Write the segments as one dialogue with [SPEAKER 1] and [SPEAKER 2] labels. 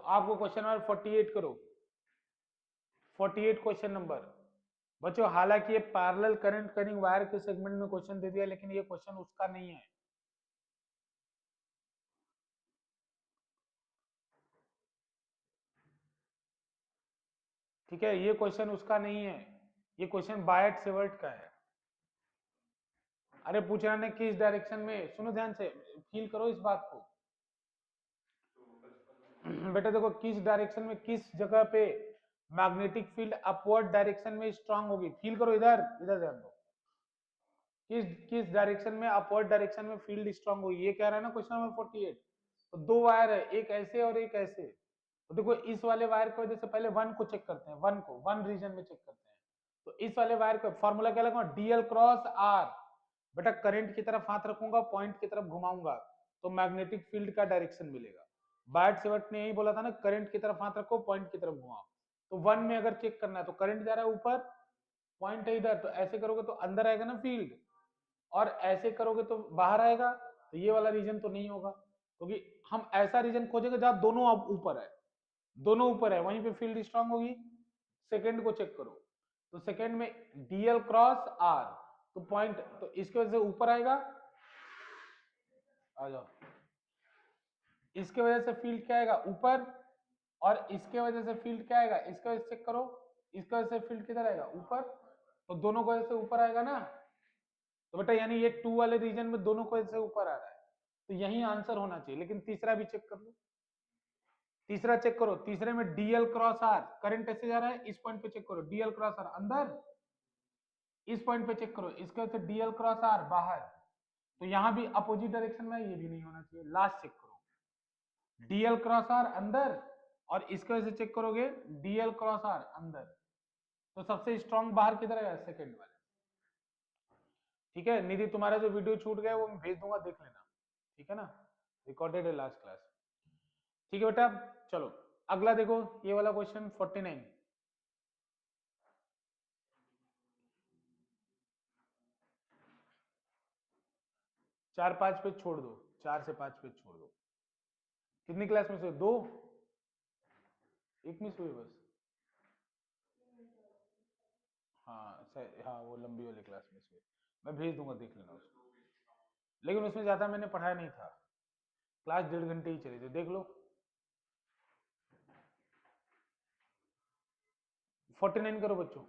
[SPEAKER 1] आपको question number 48 करो, 48 question number. बच्चों हालांकि ये पैरेलल करंट करिंग वायर के सेगमेंट में क्वेश्चन दे दिया, लेकिन ये क्वेश्चन उसका नहीं है। ठीक है, ये क्वेश्चन उसका नहीं है, ये क्वेश्चन बायट सेवर्ट का है। अरे पूछ रहा है किस डायरेक्शन में, सुनो ध्यान से, फील करो इस बात को। बेटा देखो, किस डायरेक्शन में, किस जगह पे मैग्नेटिक फील्ड अपवर्ड डायरेक्शन में स्ट्रांग होगी, फील करो, इधर इधर ध्यान दो। किस किस डायरेक्शन में अपवर्ड डायरेक्शन में फील्ड स्ट्रांग होगी, ये कह रहा है ना क्वेश्चन नंबर 48। तो दो वायर है, एक ऐसे और एक ऐसे। तो देखो इस वाले वायर की वजह से पहले वन को चेक करते हैं, वन को वन रीजन में चेक करते हैं। तो इस वाले वायर का फॉर्मूला क्या लगा, डीएल क्रॉस आर। बेटा करंट की तरफ हाथ रखूंगा, पॉइंट की तरफ घुमाऊंगा, तो मैग्नेटिक फील्ड का डायरेक्शन मिलेगा। बायट सेवर्ट ने यही बोला था ना, करंट की तरफ हाथ रखो, पॉइंट की तरफ घुमाओ। तो वन में अगर चेक करना है तो करंट जा रहा है ऊपर, पॉइंट है इधर, तो ऐसे करोगे तो अंदर आएगा ना फील्ड, और ऐसे करोगे तो बाहर आएगा। तो ये वाला रीजन तो नहीं होगा, क्योंकि हम ऐसा रीजन खोजेंगे जहां दोनों अब ऊपर है, दोनों ऊपर है, वहीं पे फील्ड स्ट्रांग होगी। सेकंड को चेक करो, तो सेकंड में डीएल क्रॉस आर, तो पॉइंट, तो इसकी वजह से ऊपर आएगा, आ जाओ, इसके वजह से फील्ड क्या आएगा ऊपर, और इसके वजह से फील्ड क्या आएगा, इसके वजह से चेक करो, इसके वजह से फील्ड किधर आएगा ऊपर, तो दोनों को वजह से ऊपर आएगा ना। तो बेटा यानी ये टू वाले रीजन में दोनों को वजह से ऊपर आ रहा है, तो यही आंसर होना चाहिए। लेकिन तीसरा भी चेक कर लो, तीसरा चेक करो, तीसरे में डीएल क्रॉस आर, करंट ऐसे जा रहा है, इस पॉइंट पे चेक करो, डीएल क्रॉस आर अंदर, इस पॉइंट पे चेक करो, इसके वजह से डीएल क्रॉस आर बाहर, तो यहां भी अपोजिट डायरेक्शन में, ये भी नहीं होना चाहिए। लास्ट चेक करो, डीएल क्रॉस आर अंदर, और इसके वजह से चेक करोगे डीएल क्रॉस आर अंदर, तो सबसे स्ट्रॉन्ग बाहर किधर है, सेकंड वाले। ठीक है निधि, तुम्हारा जो वीडियो छूट गया वो मैं भेज दूंगा, देख लेना, ठीक है ना, रिकॉर्डेड है लास्ट क्लास। ठीक है बेटा, चलो अगला देखो, ये वाला क्वेश्चन 49। 4-5 पेज छोड़ दो, 4 से 5 पेज छोड़ दो। कितनी क्लास में से, दो, एक मिस हुई बस। हाँ हाँ, वो लंबी वाली क्लास में से मैं भेज दूंगा, देख लेना उसको। लेकिन उसमें ज्यादा मैंने पढ़ाया नहीं था, क्लास 1.5 घंटे ही चली थी, देख लो। 49 करो बच्चों।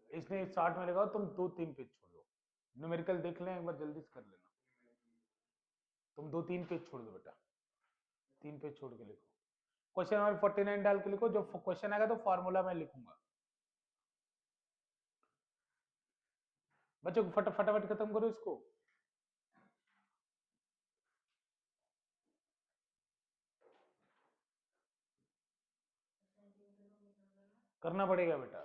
[SPEAKER 1] इसने 60 में लगाओ, तुम 2-3 पेज छोड़ दो, न्यूमेरिकल देख लें एक बार, जल्दी से कर लेना। तुम 2-3 पेज छोड़ दो बेटा, 3 पेज छोड़ के लिखो, क्वेश्चन नंबर 49 डाल के लिखो, जो क्वेश्चन आएगा तो फॉर्मूला मैं लिखूंगा। बच्चों फटाफट खत्म करो इसको। करना पड़ेगा बेटा,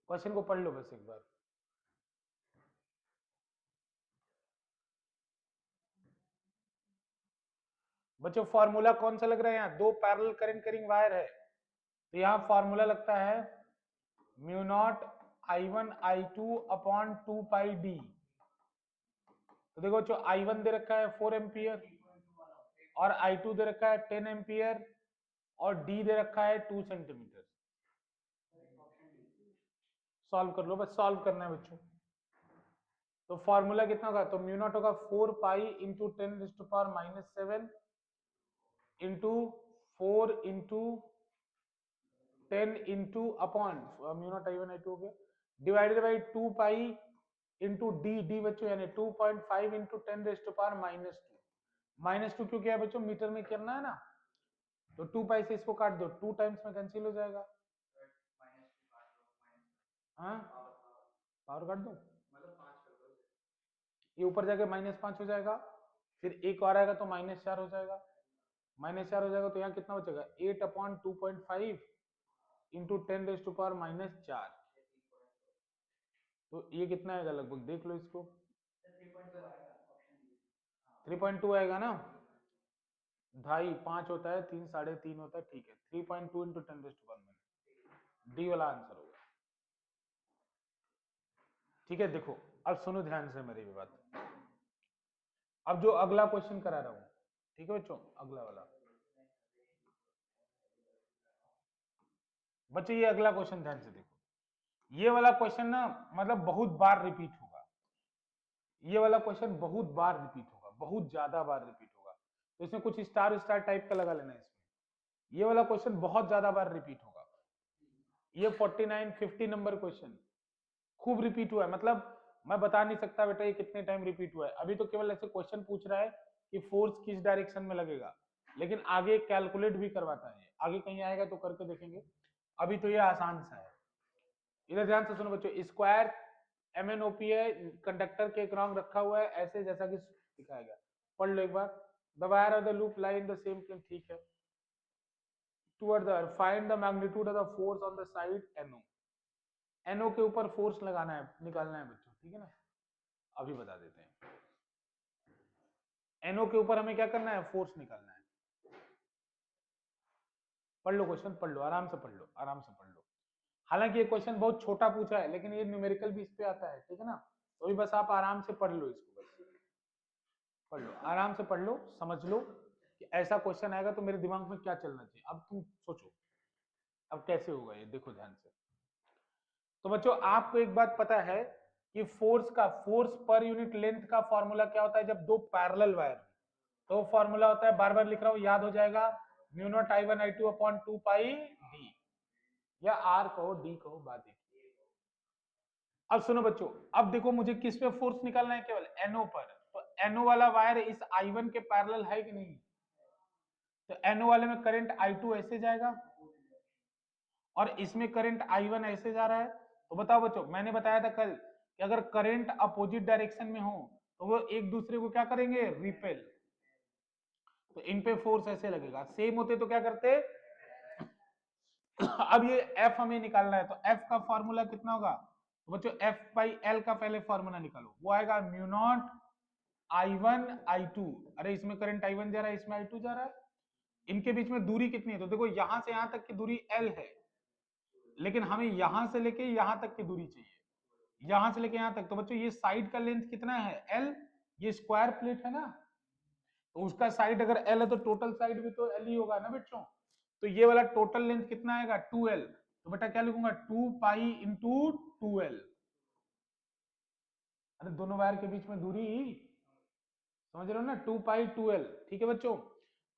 [SPEAKER 1] क्वेश्चन को पढ़ लो बस एक बार। बच्चों फॉर्मूला कौन सा लग रहा है, यहाँ दो पैरेलल करंट करिंग वायर है, तो यहाँ फॉर्मूला लगता है mu naught I1 I2 upon 2 पाई डी। तो देखो जो I1 दे रखा है 4 एम्पियर, और I2 दे रखा है 10 एम्पियर, और डी दे रखा है 2 सेंटीमीटर। सॉल्व कर लो, बस सॉल्व करना है बच्चों। तो फॉर्मूला कितना होगा, तो म्यू नॉट होगा 4 pi into 10⁻⁻7 into 4 into 10 into upon mu naught I1 I2 हो गया, divided by 2 pi into D, D बच्चों यानी 2.5 इंटू 10⁻²। -2 क्यों किया बच्चों, मीटर में करना है ना, तो 2 पाई से इसको काट दो, 2 टाइम्स में कैंसिल हो जाएगा। हाँ पावर काट दो, ये ऊपर जाके -5 हो जाएगा, फिर एक और आएगा तो -4 हो जाएगा, -4 हो जाएगा, तो यहाँ कितना बचेगा 8/2.5 इंटू 10⁻⁻4। तो ये कितना आएगा लगभग, देख लो इसको, 3.2 आएगा ना, 2.5 5 होता है, 3 3.5 होता है, ठीक है 3.2 इंटू 10⁻⁻, डी वाला आंसर होगा। ठीक है, देखो अब सुनो ध्यान से मेरी भी बात। अब जो अगला क्वेश्चन करा रहा हूं, ठीक है बच्चों, अगला वाला बच्चों, ये अगला क्वेश्चन ध्यान से देखो। ये वाला क्वेश्चन ना मतलब बहुत बार रिपीट होगा। ये वाला क्वेश्चन बहुत बार रिपीट होगा, बहुत ज्यादा बार रिपीट होगा। तो इसमें कुछ स्टार स्टार टाइप का लगा लेना है इसमें। ये वाला क्वेश्चन बहुत ज्यादा बार रिपीट होगा। ये 49 50 नंबर क्वेश्चन खूब रिपीट हुआ है, मतलब मैं बता नहीं सकता बेटा ये कितने टाइम रिपीट हुआ है। अभी तो केवल ऐसे क्वेश्चन पूछ रहा है कि फोर्स किस डायरेक्शन में लगेगा, लेकिन आगे कैलकुलेट भी करवाता है। आगे कहीं आएगा तो करके देखेंगे, अभी तो ये आसान सा है। इधर ध्यान से सुनो बच्चों। स्क्वायर MnOP है, कंडक्टर के एक रॉन्ग रखा हुआ है ऐसे जैसा कि दिखाया गया। पढ़ लो एक बार। The wire of the loop lie in the same plane, ठीक है। Toward the find the magnitude of the force on the side NO। NO के ऊपर फोर्स लगाना है, निकालना है बच्चों, ठीक है ना। अभी बता देते हैं। NO के ऊपर हमें क्या करना है, फोर्स निकालना है। पढ़ लो क्वेश्चन, पढ़ लो आराम से, पढ़ लो आराम से पढ़ लो। हालांकि ये क्वेश्चन बहुत छोटा पूछा है, लेकिन ये न्यूमेरिकल भी इस पे आता है, ठीक है ना। तो भी बस आप आराम से पढ़ लो इसको, बस पढ़ लो आराम से पढ़ लो, समझ लो कि ऐसा क्वेश्चन आएगा तो मेरे दिमाग में क्या चलना चाहिए। अब तुम सोचो अब कैसे होगा ये, देखो ध्यान से। तो बच्चों आपको एक बात पता है कि फोर्स पर यूनिट लेंथ का फॉर्मूला क्या होता है जब दो पैरेलल वायर। तो फॉर्मूला होता है, बार बार लिख रहा हूं, याद हो जाएगा, mu naught I1 I2 upon 2 पाई डी, या आर कहो डी कहो, बात एक। अब सुनो बच्चों, अब देखो मुझे किस पे फोर्स निकालना है, केवल NO पर। तो NO वाला वायर इस I1 के पैरेलल है कि नहीं। तो NO वाले में करंट I2 ऐसे जाएगा और इसमें करंट I1 ऐसे जा रहा है। तो बताओ बच्चों, मैंने बताया था कल कि अगर करंट अपोजिट डायरेक्शन में हो तो वो एक दूसरे को क्या करेंगे, रिपेल। तो इन पे फोर्स ऐसे लगेगा। सेम होते तो क्या करते। अब ये F हमें निकालना है, तो F का फॉर्मूला कितना होगा। तो बच्चों F बाई L का पहले फॉर्मूला निकालो, वो आएगा म्यू नॉट I1 I2। अरे इसमें करंट I1 जा रहा है, इसमें I2 जा रहा है। इनके बीच में दूरी कितनी है, तो देखो यहां से यहां तक की दूरी L है, लेकिन हमें यहां से लेके यहां तक की दूरी चाहिए, यहां से लेके यहां तक। तो बच्चों ये साइड का लेंथ कितना है, L। ये स्क्वायर प्लेट है ना, तो उसका साइड अगर L है तो टोटल साइड भी तो L ही होगा ना बच्चों। तो ये वाला टोटल लेंथ कितना आएगा, 2L। तो बेटा क्या लिखूंगा, 2 पाई इंटू 2L। अरे दोनों वायर के बीच में दूरी, समझ रहे हो ना, 2 पाई 2L, ठीक है बच्चों।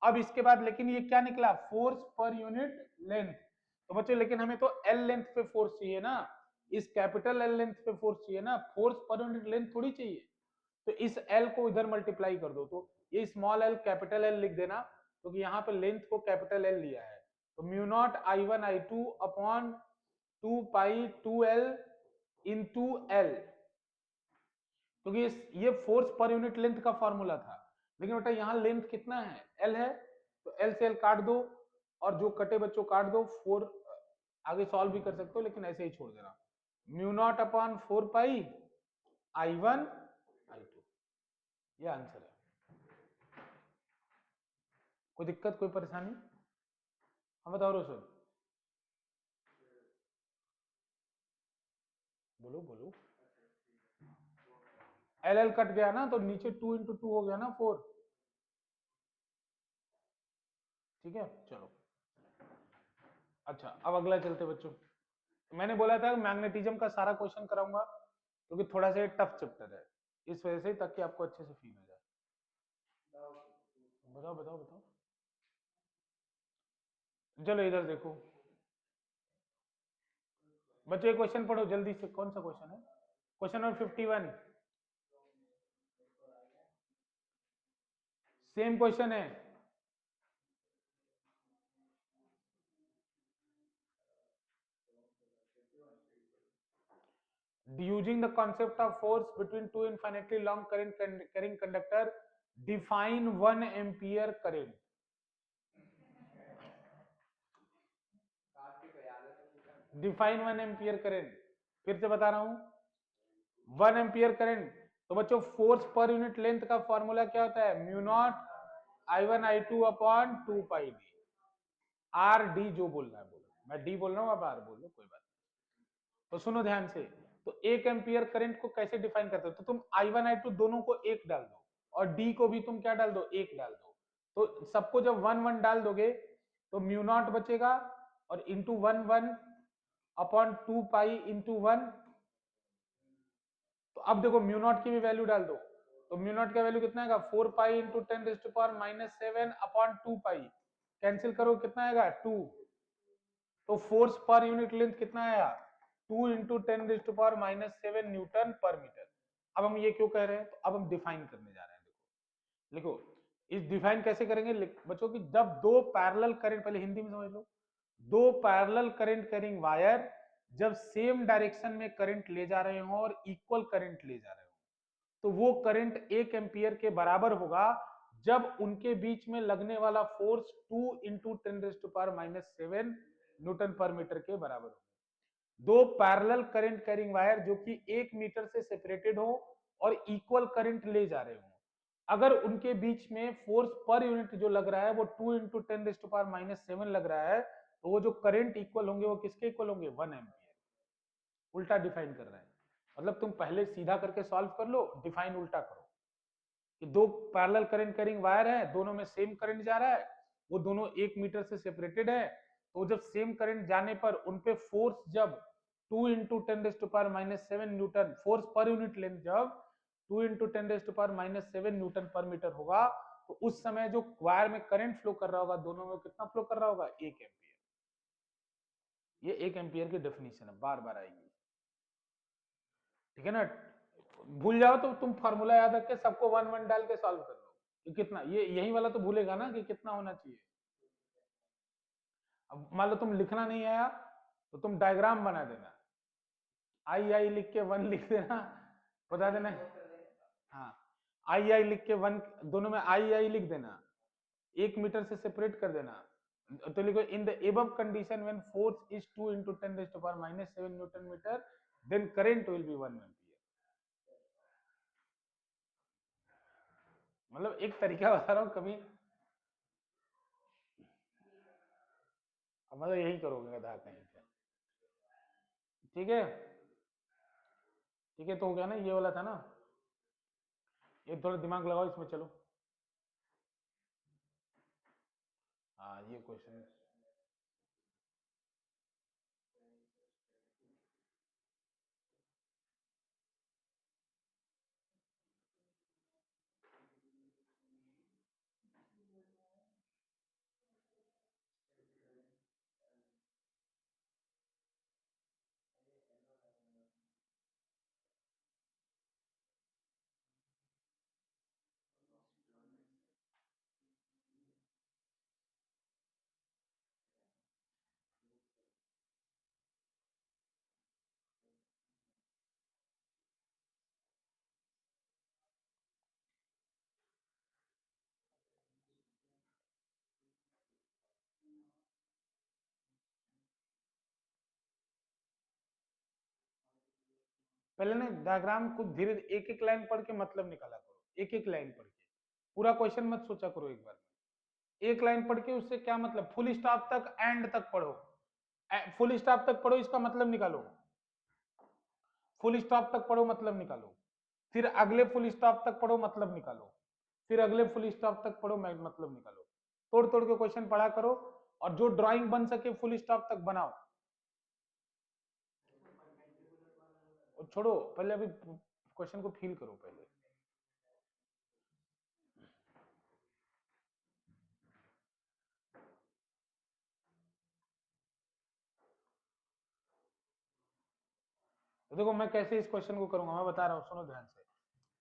[SPEAKER 1] अब इसके बाद लेकिन ये क्या निकला, फोर्स पर यूनिट लेंथ। तो बच्चों लेकिन हमें तो L लेंथ पे फोर्स चाहिए ना, इस कैपिटल L लेंथ पे फोर्स चाहिए ना, फोर्स पर यूनिट लेंथ थोड़ी चाहिए। तो इस L को इधर मल्टीप्लाई कर दो, तो ये स्मॉल l कैपिटल L लिख देना, क्योंकि यहाँ पे लेंथ को कैपिटल L लिया है। तो mu naught I1 I2 upon 2 पाई 2L इंटू L, क्योंकि ये फोर्स पर यूनिट लेंथ का फॉर्मूला था। लेकिन बेटा यहाँ लेंथ कितना है, L है, तो L से L काट दो, और जो कटे बच्चों काट दो। 4 आगे सॉल्व भी कर सकते हो, लेकिन ऐसे ही छोड़ देना। म्यू नॉट अपॉन 4 पाई I1 I2, ये आंसर है। कोई दिक्कत, कोई परेशानी। हम बताओ रोशन, बोलो बोलो। LL कट गया ना, तो नीचे 2 इंटू 2 हो गया ना 4। ठीक है चलो। अच्छा अब अगला चलते बच्चों। मैंने बोला था मैग्नेटिज्म का सारा क्वेश्चन कराऊंगा, क्योंकि थोड़ा सा टफ चैप्टर है, इस वजह से, ताकि आपको अच्छे से फील हो जाए। बताओ बताओ बताओ। चलो इधर देखो बच्चों, एक क्वेश्चन पढ़ो जल्दी से। कौन सा क्वेश्चन है, क्वेश्चन नंबर 51। सेम क्वेश्चन है। Using the concept of force between two infinitely long current carrying conductor, define 1 ampere current। Define 1 ampere current, फिर से बता रहा हूं 1 एम्पियर करंट। तो बच्चों फोर्स पर यूनिट लेंथ का फॉर्मूला क्या होता है, mu naught I1 I2 upon 2 पाई डी। आर डी जो बोलना है बोलो, मैं डी बोल रहा हूं, आप आर बोल लो, कोई बात नहीं। तो सुनो ध्यान से। तो 1 एम्पियर करंट को कैसे डिफाइन करते हो, तो तुम I1 I2 दोनों को 1 डाल दो और D को भी तुम क्या डाल दो, 1 डाल दो। तो सबको जब 1 1 डाल दोगे तो म्यू नॉट बचेगा और इंटू 1 1 अपॉन 2 पाई इंटू 1। तो अब देखो म्यू नॉट की भी वैल्यू डाल दो, तो म्यू नॉट का वैल्यू कितना आएगा, 4 पाई इंटू 10⁻⁻7 अपॉन 2 पाई। कैंसिल करो कितना आएगा, 2। तो फोर्स पर यूनिट लेंथ कितना आया, 2 इंटू 10⁻⁻7 न्यूटन पर मीटर। अब हम ये क्यों कह रहे हैं, तो अब हम डिफाइन करने जा रहे हैं। देखो लिखो, इस डिफाइन कैसे करेंगे बच्चों की, जब दो पैरेलल करंट, पहले हिंदी में समझ लो, दो पैरेलल करंट कैरिंग वायर जब सेम डायरेक्शन में करंट ले जा रहे हो और इक्वल करंट ले जा रहे हो, तो वो करंट 1 एम्पियर के बराबर होगा जब उनके बीच में लगने वाला फोर्स 2 इंटू 10⁻⁻7 न्यूटन पर मीटर के बराबर हो। दो पैरेलल करंट कैरिंग वायर जो कि 1 मीटर से सेपरेटेड हो और इक्वल करंट ले जा रहे हो, अगर उनके बीच में फोर्स पर यूनिट जो लग रहा है वो 2 इंटू 10⁻⁻7 लग रहा है, तो वो जो करंट इक्वल होंगे वो किसके इक्वल होंगे, 1 एम्पियर। उल्टा डिफाइन कर रहे हैं, मतलब तुम पहले सीधा करके सॉल्व कर लो, डिफाइन उल्टा करो कि दो पैरेलल करंट कैरिंग वायर है, दोनों में सेम करंट जा रहा है, वो दोनों 1 मीटर से सेपरेटेड है, तो जब सेम करंट जाने पर उनपे फोर्स जब 2 इंटू 10⁻⁻7 न्यूटन, फोर्स पर यूनिट लेंथ जब 2 इंटू 10⁻⁻7 न्यूटन पर मीटर होगा, तो उस समय जो वायर में करंट फ्लो कर रहा होगा दोनों में कितना फ्लो कर रहा होगा, 1 एम्पियर। ये 1 एम्पियर की डेफिनेशन है, बार बार आएगी, ठीक है ना। भूल जाओ तो तुम फार्मूला याद रख के सबको 1 1 डाल के सॉल्व कर लो कि कितना, ये यही वाला तो भूलेगा ना कि कितना होना चाहिए। अब मान लो तुम लिखना नहीं आया तो तुम डायग्राम बना देना, आई लिख के 1 लिख देना, बता देना। हाँ, आई लिख के 1, दोनों में आई लिख देना, 1 मीटर से सेपरेट कर देना। तो लिखो, in the above condition when force is 2 into 10⁻⁻7 newton metre, then current will be 1 ampere. मतलब एक तरीका बता रहा हूं, कभी मतलब यही करोगे गधा कहीं पे, ठीक है। ठीक है, तो हो गया ना, ये वाला था ना, ये थोड़ा दिमाग लगाओ इसमें, चलो। हाँ, ये क्वेश्चन पहले ना डायग्राम को धीरे एक एक लाइन पढ़ के मतलब निकाला करो, एक एक लाइन पढ़ के, पूरा क्वेश्चन मत सोचा करो एक बार में, एक लाइन पढ़ के उससे क्या मतलब, फुल स्टॉप तक एंड तक पढ़ो, फुल स्टॉप तक पढ़ो, इसका मतलब निकालो, फुल स्टॉप तक पढ़ो मतलब निकालो, फिर अगले फुल स्टॉप तक पढ़ो मतलब निकालो, फिर अगले फुल स्टॉप तक पढ़ो मतलब निकालो, तोड़ तोड़ के क्वेश्चन पढ़ा करो, और जो ड्राइंग बन सके फुल स्टॉप तक बनाओ। और छोड़ो, पहले अभी क्वेश्चन को फील करो पहले। तो देखो मैं कैसे इस क्वेश्चन को करूंगा, मैं बता रहा हूं, सुनो ध्यान से,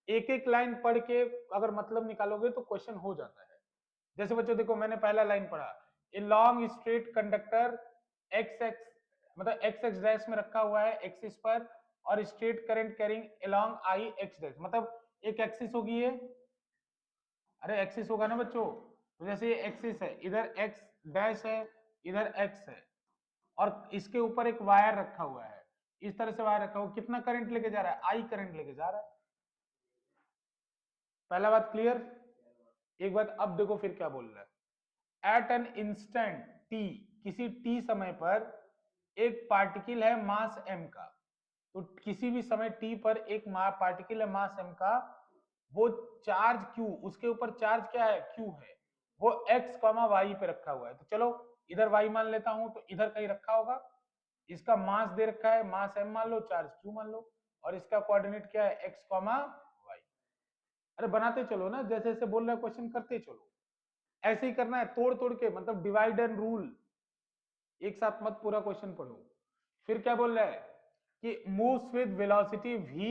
[SPEAKER 1] एक एक लाइन पढ़ के अगर मतलब निकालोगे तो क्वेश्चन हो जाता है। जैसे बच्चों देखो, मैंने पहला लाइन पढ़ा, a long straight conductor x x, मतलब एक्स एक्स डैश में रखा हुआ है एक्सिस पर, और स्ट्रेट करंट कैरिंग अलोंग आई एक्स डैश, मतलब एक एक्सिस होगी ये, अरे एक्सिस होगा ना बच्चों, तो जैसे ये एक्सिस है, इधर एक्स डैश है, इधर एक्स है, और इसके ऊपर एक वायर रखा हुआ है, इस तरह से वायर रखा हुआ, कितना करंट लेके जा रहा है, आई करंट लेके जा रहा है। पहला बात क्लियर। एक बात अब देखो फिर क्या बोल रहा है, एट एन इंस्टेंट टी, किसी टी समय पर एक पार्टिकल है मास m का, तो किसी भी समय t पर एक पार्टिकल है मास m का, वो चार्ज q, उसके ऊपर चार्ज क्या है, q है, वो x, y पे रखा हुआ है। तो चलो इधर y मान लेता हूं, तो इधर कहीं रखा होगा, इसका मास दे रखा है, मास m मान लो, चार्ज q मान लो, और इसका कोऑर्डिनेट क्या है, x, y। अरे बनाते चलो ना, जैसे जैसे बोल रहा है क्वेश्चन करते चलो, ऐसे ही करना है, तोड़ तोड़ के, मतलब डिवाइड एंड रूल, एक साथ मत पूरा क्वेश्चन पढ़ो। फिर क्या बोल रहा है कि moves with velocity v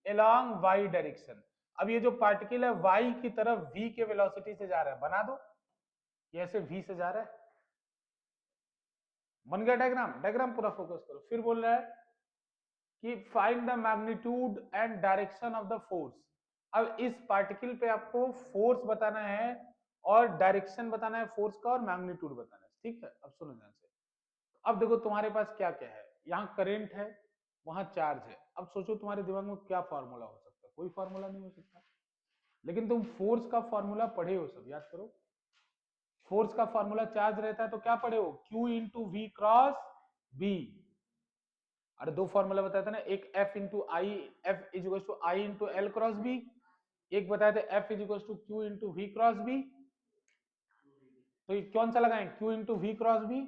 [SPEAKER 1] along y direction. अब ये जो पार्टिकल है y की तरफ v के वेलोसिटी से जा रहा है, बना दो, ये ऐसे v से जा रहा है, बन गया डायग्राम। डायग्राम पूरा फोकस करो। फिर बोल रहा है कि find the magnitude and direction of the force. अब इस पार्टिकल पे आपको फोर्स बताना है और डायरेक्शन बताना है फोर्स का, और मैग्नीट्यूड बताना है, ठीक है। अब सुनो ध्यान से। अब देखो तुम्हारे पास क्या क्या है, यहाँ करंट है, वहां चार्ज है। अब सोचो तुम्हारे दिमाग में क्या फॉर्मूला हो सकता है, कोई फॉर्मूला नहीं हो सकता, लेकिन तुम फोर्स का फॉर्मूला पढ़े हो, सब याद करो। फोर्स का फॉर्मूला चार्ज रहता है तो क्या पढ़े हो, Q into V cross B. अरे दो फॉर्मूला बताया था ना, एक F into I, F is equal to I into L cross B, एक बताया था F is equal to Q into V cross B. तो ये कौन सा लगाएं, Q into V cross B.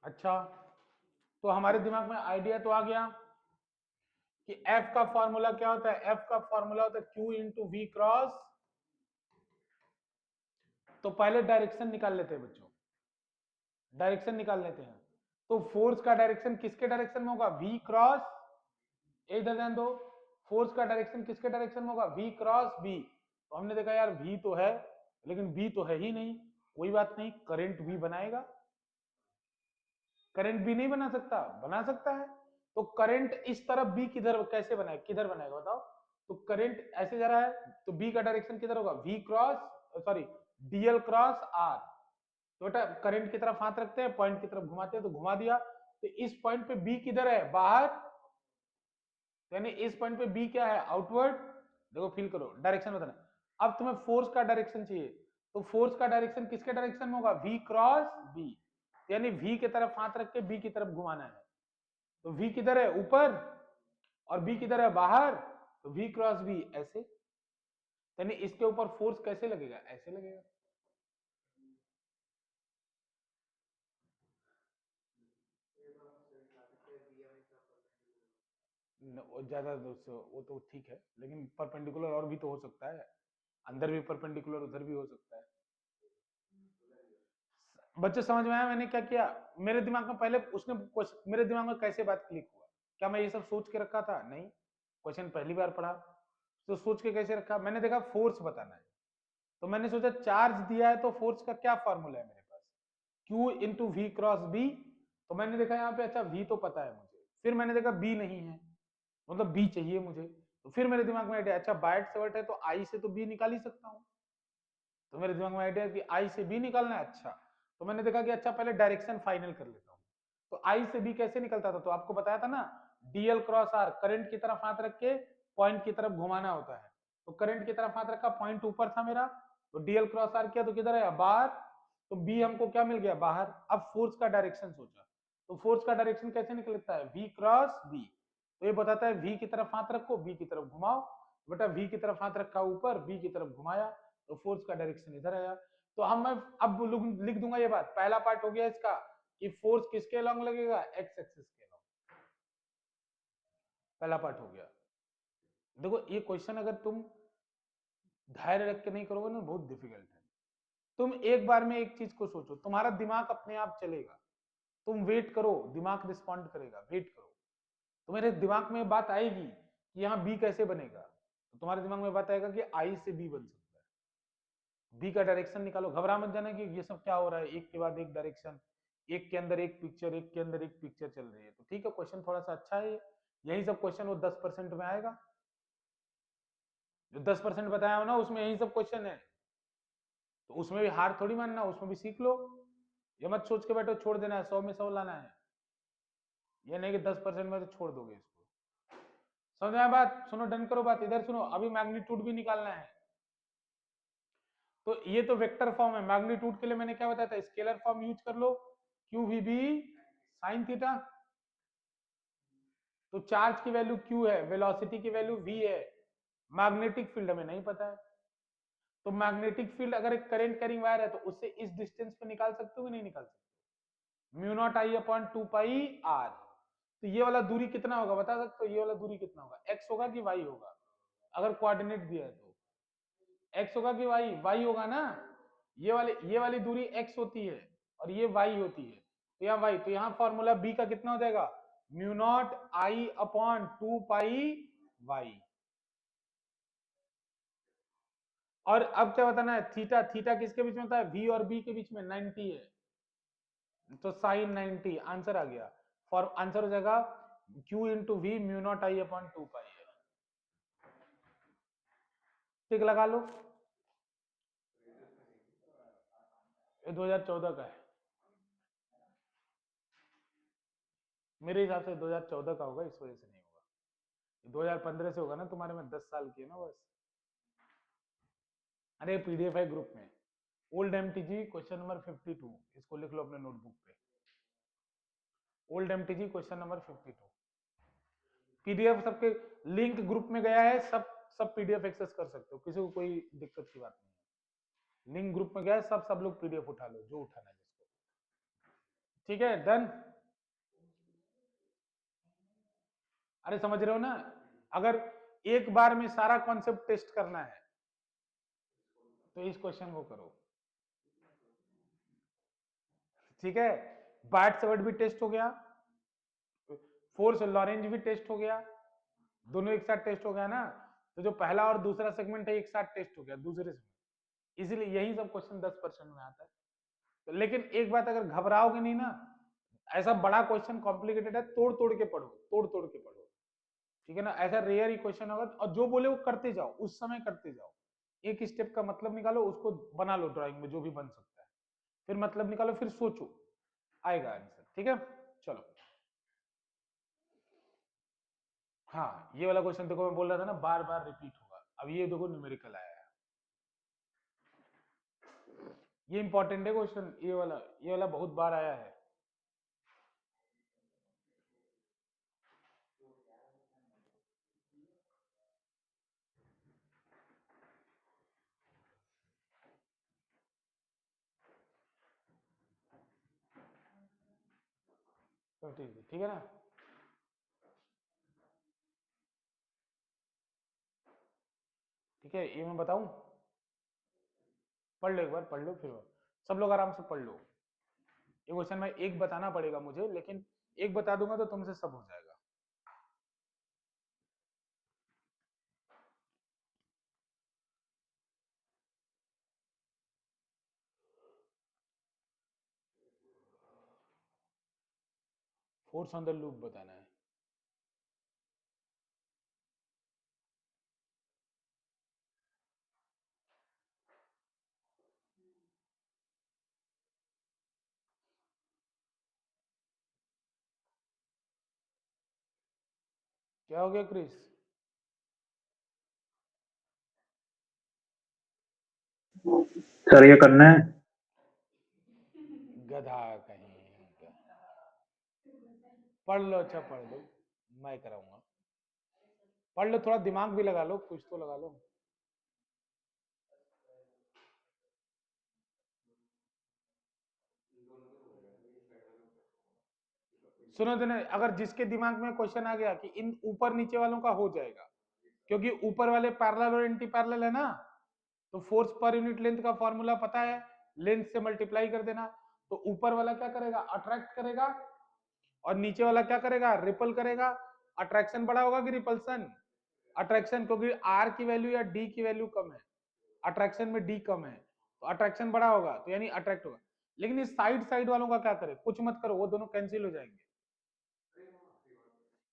[SPEAKER 1] अच्छा, तो हमारे दिमाग में आइडिया तो आ गया कि F का फॉर्मूला क्या होता है, F का फॉर्मूला होता है Q इंटू वी क्रॉस। तो पहले डायरेक्शन निकाल लेते हैं बच्चों, डायरेक्शन निकाल लेते हैं। तो फोर्स का डायरेक्शन किसके डायरेक्शन में होगा, V क्रॉस, इधर ध्यान दो, फोर्स का डायरेक्शन किसके डायरेक्शन में होगा, V क्रॉस B। तो हमने देखा यार V तो है, लेकिन B तो है ही नहीं, कोई बात नहीं, करंट भी बनाएगा। करंट भी नहीं बना सकता, बना सकता है। तो करंट इस तरफ बी किधर कैसे बनाएगा, किधर बनाएगा बताओ। तो करंट ऐसे जा रहा है, तो बी का डायरेक्शन किधर होगा, V cross sorry DL cross R. तो बेटा करंट की तरफ हाथ रखते हैं, पॉइंट की तरफ घुमाते हैं, तो घुमा दिया। तो इस पॉइंट पे बी किधर है, बाहर, यानी इस पॉइंट पे बी क्या है, आउटवर्ड। देखो फील करो, डायरेक्शन बताना। अब तुम्हें फोर्स का डायरेक्शन चाहिए, तो फोर्स का डायरेक्शन किसके डायरेक्शन में होगा, वी क्रॉस बी, यानी वी की तरफ हाथ रख के बी की तरफ घुमाना है। तो v किधर है, ऊपर, और b किधर है, बाहर। तो v क्रॉस b ऐसे, यानी इसके ऊपर फोर्स कैसे लगेगा, ऐसे लगेगा। ज्यादा वो तो ठीक है, लेकिन परपेंडिकुलर और भी तो हो सकता है, अंदर भी परपेंडिकुलर, उधर भी हो सकता है। बच्चे समझ में आया मैंने क्या किया, मेरे दिमाग में पहले उसने मेरे दिमाग में कैसे बात क्लिक हुआ, क्या मैं ये सब सोच के रखा था, नहीं, क्वेश्चन पहली बार पढ़ा तो सोच के कैसे रखा, मैंने देखा फोर्स बताना है, तो मैंने सोचा चार्ज दिया है तो फोर्स का क्या फॉर्मूला है मेरे पास, Q into V cross B. तो मैंने देखा यहाँ पे, अच्छा V तो पता है मुझे, फिर मैंने देखा B नहीं है, मतलब B चाहिए मुझे। तो फिर मेरे दिमाग में आइडिया, अच्छा बाइट सेवर्ट है तो I से तो B निकाल ही सकता हूँ। तो मेरे दिमाग में आइडिया कि I से B निकालना है। अच्छा, तो मैंने देखा कि अच्छा पहले डायरेक्शन फाइनल कर लेता हूँ। तो I से B कैसे निकलता था, तो आपको बताया था ना, DL क्रॉस R, करंट की तरफ हाथ रख के पॉइंट की तरफ घुमाना होता है। तो करंट की तरफ हाथ रखा, पॉइंट ऊपर था मेरा, तो DL क्रॉस R किया तो किधर है, बाहर। तो B हमको क्या मिल गया, बाहर। अब फोर्स का डायरेक्शन सोचा, तो फोर्स का डायरेक्शन कैसे निकलता है, V क्रॉस B। तो ये बताता है V की तरफ हाथ रखो, B की तरफ घुमाओ। बेटा V की तरफ हाथ रखा ऊपर, B की तरफ घुमाया, तो फोर्स का डायरेक्शन इधर आया। तो हम मैं अब लिख दूंगा ये बात, पहला पार्ट हो गया इसका कि फोर्स किसके अलोंग लगेगा, एक्स एक्सिस के अलोंग, पहला पार्ट हो गया। देखो ये क्वेश्चन अगर तुम धैर्य रख के नहीं करोगे ना, बहुत डिफिकल्ट है। तुम एक बार में एक चीज को सोचो, तुम्हारा दिमाग अपने आप चलेगा, तुम वेट करो, दिमाग रिस्पॉन्ड करेगा, वेट करो। तुम्हारे दिमाग में बात आएगी कि यहाँ बी कैसे बनेगा, तो तुम्हारे दिमाग में बात आएगा कि आई से बी बन सकता है, बी का डायरेक्शन निकालो। घबरा मत जाना कि ये सब क्या हो रहा है, एक के बाद एक डायरेक्शन, एक के अंदर एक पिक्चर, एक के अंदर एक पिक्चर चल रही है। तो ठीक है, क्वेश्चन थोड़ा सा अच्छा है, यही सब क्वेश्चन वो 10% में आएगा, जो 10% बताया हो ना उसमें यही सब क्वेश्चन है। तो उसमें भी हार थोड़ी मानना, उसमें भी सीख लो। ये मत सोच के बैठो छोड़ देना है, 100 में 100 लाना है, ये नहीं कि 10% में तो छोड़ दोगे इसको। समझ में आया बात, सुनो डन करो बात, इधर सुनो, अभी मैग्नीट्यूड भी निकालना है। तो ये तो वेक्टर फॉर्म है, मैग्नीट्यूड के लिए मैंने क्या बताया था, स्केलर फॉर्म यूज कर लो, Q V B sine theta. तो चार्ज की वैल्यू क्यू है, वेलोसिटी की वैल्यू वी है, मैग्नेटिक फील्ड हमें नहीं पता है। तो मैग्नेटिक फील्ड अगर एक करंट कैरिंग वायर है तो उससे इस डिस्टेंस पे निकाल सकते हो कि नहीं निकाल सकते? Mu naught I upon 2 pi R. तो ये वाला दूरी कितना होगा बता सकते हो? ये वाला दूरी कितना होगा? एक्स होगा कि वाई होगा? अगर कोऑर्डिनेट दिया है तो एक्स होगा कि वाई? वाई होगा ना। ये वाली दूरी एक्स होती है और ये वाई होती है, तो यहाँ वाई, तो यहाँ फॉर्मूला बी का कितना हो जाएगा? Mu naught I upon 2 pi Y. और अब क्या बताना है? थीटा, थीटा किसके बीच में होता है? वी और बी के बीच में 90 है, तो साइन 90 आंसर आ गया। फॉर आंसर हो जाएगा Q into V mu naught I upon 2 pi है। टिक लगा लो। ये 2014 का है, मेरे हिसाब से 2014 का होगा, इस वजह से नहीं होगा। 2015 से होगा ना, तुम्हारे में 10 साल की है ना बस। अरे पीडीएफ है ग्रुप में, ओल्ड एमटीजी क्वेश्चन नंबर 52, इसको लिख लो अपने नोटबुक पे। Old MTG question number 52 PDF सबके लिंक ग्रुप में गया है, सब पीडीएफ एक्सेस कर सकते हो, किसी को कोई दिक्कत की बात नहीं है। लिंक ग्रुप में गया है, सब लोग पीडीएफ उठा लो जो उठाना है जिसको। ठीक है, डन। अरे समझ रहे हो ना? अगर एक बार में सारा कॉन्सेप्ट टेस्ट करना है तो इस क्वेश्चन को करो। ठीक है, बार्ट सेवर्ट भी टेस्ट हो गया, फोर्स लॉरेंज भी टेस्ट हो गया, दोनों एक साथ टेस्ट हो गया ना। तो जो पहला और दूसरा सेगमेंट है एक साथ टेस्ट हो गया दूसरे से, इसीलिए यही सब क्वेश्चन 10% में आता है। तो लेकिन एक बात, अगर घबराओगे नहीं ना, ऐसा बड़ा क्वेश्चन कॉम्प्लिकेटेड है, तोड़ तोड़ के पढ़ो, तोड़ तोड़ के पढ़ो। ठीक है ना, ऐसा रेयर ही क्वेश्चन होगा, और जो बोले वो करते जाओ, उस समय करते जाओ। एक स्टेप का मतलब निकालो, उसको बना लो ड्राइंग में जो भी बन सकता है, फिर मतलब निकालो, फिर सोचो, आएगा आंसर। ठीक है, चलो। हाँ, ये वाला क्वेश्चन देखो, मैं बोल रहा था ना बार बार रिपीट होगा। अब ये देखो न्यूमेरिकल आया है, ये इंपॉर्टेंट है क्वेश्चन, ये वाला बहुत बार आया है। तो ठीक है ना? ठीक है, ये मैं बताऊं? पढ़ लो एक बार, पढ़ लो, फिर सब लोग आराम से पढ़ लो। ये क्वेश्चन में एक बताना पड़ेगा मुझे, लेकिन एक बता दूंगा तो तुमसे सब हो जाएगा। फोर्स ऑन द लूप बताना है। क्या हो गया क्रिस?
[SPEAKER 2] सर ये करना है।
[SPEAKER 1] गधा कहीं का। पढ़ लो, अच्छा पढ़ लो, मैं कराऊंगा। पढ़ लो, थोड़ा दिमाग भी लगा लो, कुछ तो लगा लो। सुनो तो नहीं, अगर जिसके दिमाग में क्वेश्चन आ गया कि इन ऊपर नीचे वालों का हो जाएगा, क्योंकि ऊपर वाले पैरेलल और एंटी पैरेलल है ना, तो फोर्स पर यूनिट लेंथ का फॉर्मूला पता है, लेंथ से मल्टीप्लाई कर देना। तो ऊपर वाला क्या करेगा? अट्रैक्ट करेगा, और नीचे वाला क्या करेगा? रिपल करेगा। अट्रैक्शन बड़ा होगा कि रिपल्सन? अट्रैक्शन, क्योंकि आर की वैल्यू या डी की वैल्यू कम है, अट्रैक्शन में डी कम है, तो अट्रैक्शन बड़ा होगा, तो यानी अट्रैक्ट होगा। लेकिन इस साइड साइड वालों का क्या करें? कुछ मत करो, वो दोनों कैंसिल हो जाएंगे,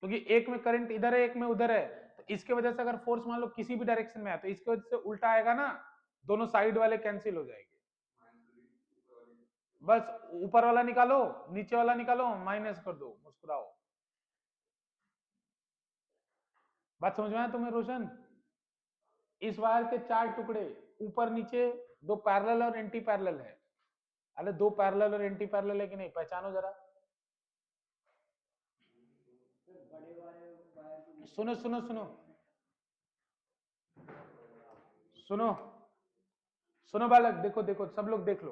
[SPEAKER 1] क्योंकि एक में करंट इधर है, एक में उधर है। तो इसके वजह से अगर फोर्स मान लो किसी भी डायरेक्शन में है, तो इसकी वजह से उल्टा आएगा ना, दोनों साइड वाले कैंसिल हो जाएंगे। बस ऊपर वाला निकालो, नीचे वाला निकालो, माइनस कर दो, मुस्कुराओ। बात समझ में आया तुम्हें रोशन? इस वायर के चार टुकड़े, ऊपर नीचे दो पैरेलल और एंटी पैरेलल है, अरे दो पैरेलल और एंटी पैरेलल है कि नहीं, पहचानो जरा। सुनो सुनो सुनो सुनो सुनो बालक, देखो देखो सब लोग देख लो।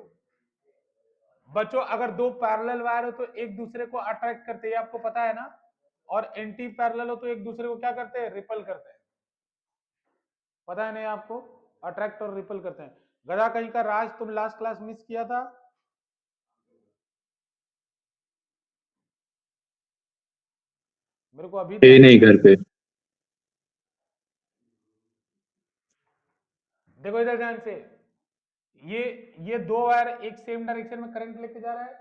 [SPEAKER 1] बच्चों अगर दो पैरेलल वायर हो तो एक दूसरे को अट्रैक्ट करते हैं, आपको पता है ना। और एंटी पैरेलल हो तो एक दूसरे को क्या करते हैं, रिपल करते हैं। पता है नहीं आपको, अट्रैक्ट और रिपल करते हैं। गधा कहीं का राज, तुम लास्ट क्लास मिस किया था। मेरे को अभी
[SPEAKER 2] ये
[SPEAKER 1] ध्यान
[SPEAKER 2] नहीं
[SPEAKER 1] आया।
[SPEAKER 2] घर पे।
[SPEAKER 1] देखो इधर ध्यान से, ये दो वायर एक सेम डायरेक्शन में करंट लेके जा रहा है,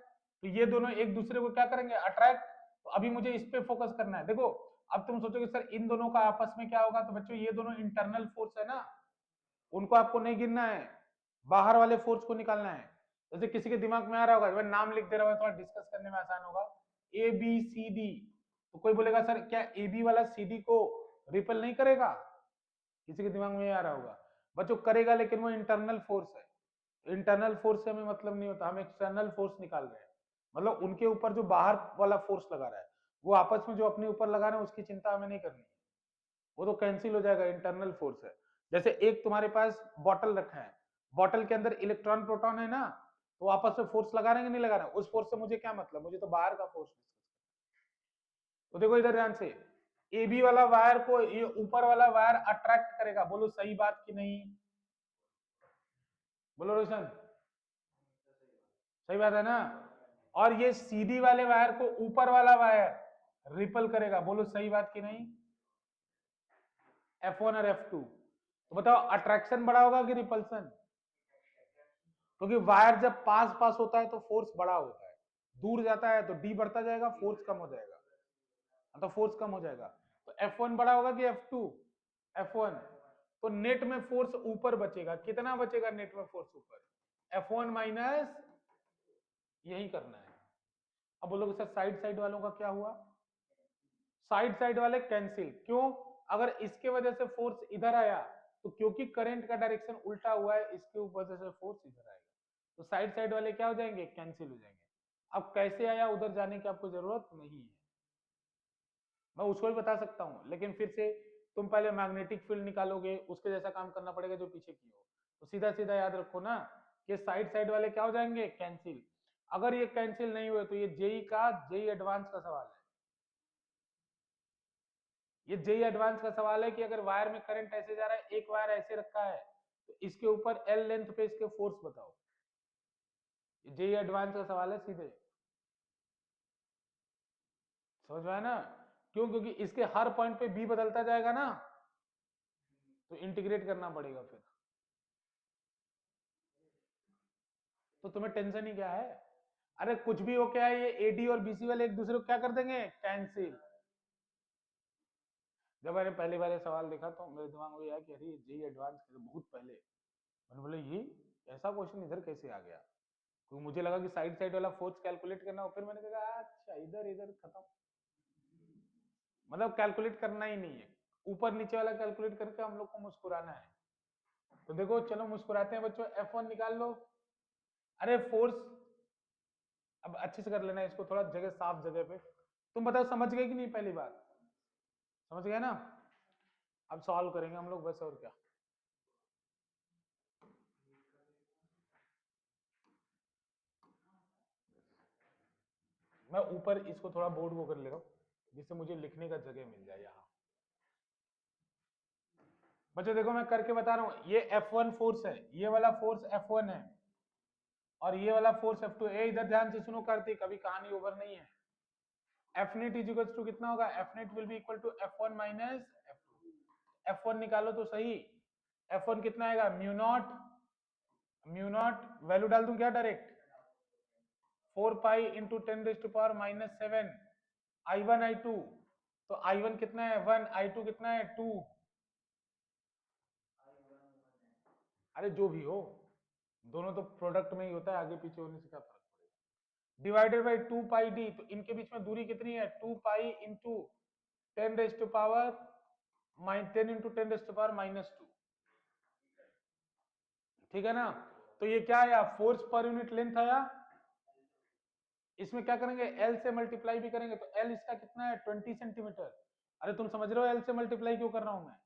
[SPEAKER 1] तो ये दोनों एक दूसरे को क्या करेंगे, अट्रैक्ट। तो अभी मुझे इस पे फोकस करना है। देखो अब तुम सोचोगे सर इन दोनों का आपस में क्या होगा, तो बच्चों ये दोनों इंटरनल फोर्स है ना, उनको आपको नहीं गिनना है, बाहर वाले फोर्स को निकालना है। जैसे किसी के दिमाग में आ रहा होगा, मैं नाम लिख दे रहा हूँ थोड़ा डिस्कस करने में आसान होगा। ए बी सी डी, तो कोई बोलेगा सर क्या ए बी वाला सी डी को रिपल नहीं करेगा, किसी के दिमाग में आ रहा होगा। बच्चों करेगा, लेकिन वो इंटरनल फोर्स है। इंटरनल फोर्स से हमें मतलब नहीं होता, हम एक्सटर्नल फोर्स निकाल रहे हैं। मतलब उनके ऊपर जो बाहर वाला फोर्स लगा रहा है, वो आपस में जो अपने ऊपर लगा रहे हैं उसकी चिंता हमें नहीं करनी है, वो तो कैंसिल हो जाएगा, इंटरनल फोर्स है। जैसे एक तुम्हारे पास बॉटल रखा है, बॉटल के अंदर इलेक्ट्रॉन प्रोटॉन है ना, तो आपस में फोर्स लगा रहे हैं कि नहीं लगा रहे हैं, उस फोर्स से मुझे क्या मतलब, मुझे तो बाहर का फोर्स। तो देखो इधर ध्यान से, ए बी वाला वायर को ये ऊपर वाला वायर अट्रैक्ट करेगा, बोलो सही बात कि नहीं, बोलो रोशन, सही बात है ना। और ये सीधी वाले वायर को ऊपर वाला वायर रिपल करेगा, बोलो सही बात कि नहीं। F1 और F2, तो बताओ अट्रैक्शन बड़ा होगा कि रिपल्सन, क्योंकि वायर जब पास पास होता है तो फोर्स बड़ा होता है, दूर जाता है तो डी बढ़ता जाएगा, फोर्स कम हो जाएगा, तो फोर्स कम हो जाएगा। तो F1 बड़ा होगा कि F2, F1। तो नेट में फोर्स ऊपर बचेगा, कितना बचेगा नेट में फोर्स ऊपर, F1 माइनस, यही करना है। अब बोलोगे सर साइड साइड वालों का क्या हुआ, साइड साइड वाले कैंसिल, क्यों, अगर इसके वजह से फोर्स इधर आया तो क्योंकि करंट का डायरेक्शन उल्टा हुआ है, इसके वजह से फोर्स इधर आएगा, तो साइड साइड वाले क्या हो जाएंगे, कैंसिल हो जाएंगे। अब कैसे आया उधर जाने की आपको जरूरत नहीं है, मैं उसको भी बता सकता हूं, लेकिन फिर से तुम पहले मैग्नेटिक फील्ड निकालोगे, उसके जैसा काम करना पड़ेगा जो पीछे की हो। तो सीधा सीधा याद रखो ना कि साइड साइड वाले क्या हो जाएंगे, कैंसिल। अगर ये कैंसिल नहीं हुए तो ये जेई एडवांस का सवाल है, ये जेई एडवांस का सवाल है कि अगर वायर में करंट ऐसे जा रहा है, एक वायर ऐसे रखा है, तो इसके ऊपर एल लेंथ पे इसके फोर्स बताओ। ये जेई एडवांस का सवाल है सीधे, समझ में आया ना। क्यों, क्योंकि इसके हर पॉइंट पे बी बदलता जाएगा ना, तो इंटीग्रेट करना पड़ेगा फिर। तो तुम्हें टेंशन ही क्या है, अरे कुछ भी हो, क्या है ये एडी और बीसी वाले एक दूसरे को क्या कर देंगे, कैंसिल। जब मैंने पहली बार ये सवाल देखा तो मेरे दिमाग में आया कि अरे जेई एडवांस बहुत पहले, मैंने बोला ये ऐसा क्वेश्चन इधर कैसे आ गया, तो मुझे लगा कि साइड साइड वाला फोर्स कैलकुलेट करना हो, फिर मैंने कहा अच्छा इधर इधर खत्म, मतलब कैलकुलेट करना ही नहीं है, ऊपर नीचे वाला कैलकुलेट करके हम लोग को मुस्कुराना है। तो देखो चलो मुस्कुराते हैं बच्चों, F1 निकाल लो। अरे फोर्स, अब अच्छे से कर लेना इसको, थोड़ा जगह साफ जगह पे। तुम बताओ समझ गए कि नहीं, पहली बात समझ गए ना। अब सॉल्व करेंगे हम लोग बस, और क्या। मैं ऊपर इसको थोड़ा बोर्ड को कर ले रहा हूँ जिससे मुझे लिखने का जगह मिल जाए यहाँ। बच्चों देखो मैं करके बता रहा हूँ, ये F1 फोर्स है, ये वाला फोर्स F1 है, और ये वाला फोर्स F2 है। इधर ध्यान से सुनो कार्तिक, अभी कहानी ओवर नहीं है। F net is equal to कितना होगा, F net will be equal to F1 minus F2। F1 निकालो तो सही, F1 कितना आएगा, म्यू नॉट वैल्यू डाल दूं क्या direct, 4 pi into 10⁻⁻7 I1 I2, तो I1 कितना है 1, I2 कितना है 2, अरे जो भी हो, दोनों तो प्रोडक्ट में ही होता है, आगे पीछे होने से क्या फर्क पड़ेगा, डिवाइडेड बाई 2 पाई डी, तो इनके बीच में दूरी कितनी है, 2 पाई इंटू 10⁻10 इंटू 10⁻², ठीक है ना। तो ये क्या आया, फोर्स पर यूनिट लेंथ आया। इसमें क्या करेंगे, एल से मल्टीप्लाई भी करेंगे, तो एल इसका कितना है 20 सेंटीमीटर। अरे तुम समझ रहे हो एल से मल्टीप्लाई क्यों कर रहा हूं मैं,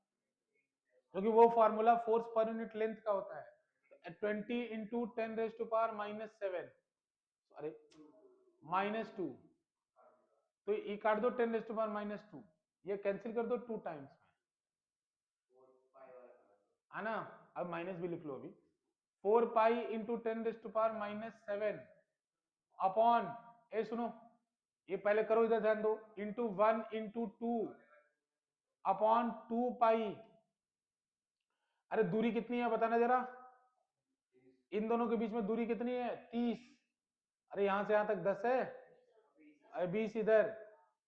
[SPEAKER 1] क्योंकि वो फॉर्मूला फोर्स पर यूनिट लेंथ का होता है। 20 इंटू 10⁻⁻7, अरे -2, तो ये काट दो 10⁻⁻2, ये कैंसिल कर दो 2 टाइम्स में, है ना। अब माइनस भी लिख लो अभी, 4 पाई इंटू 10⁻⁻7 अपॉन, ए सुनो, ये पहले करो, इधर ध्यान दो, इंटू 1 इंटू 2 अपॉन 2 पाई। अरे दूरी कितनी है बताना जरा, इन दोनों के बीच में दूरी कितनी है 30। अरे यहां से यहां तक 10 है, अरे 20 इधर,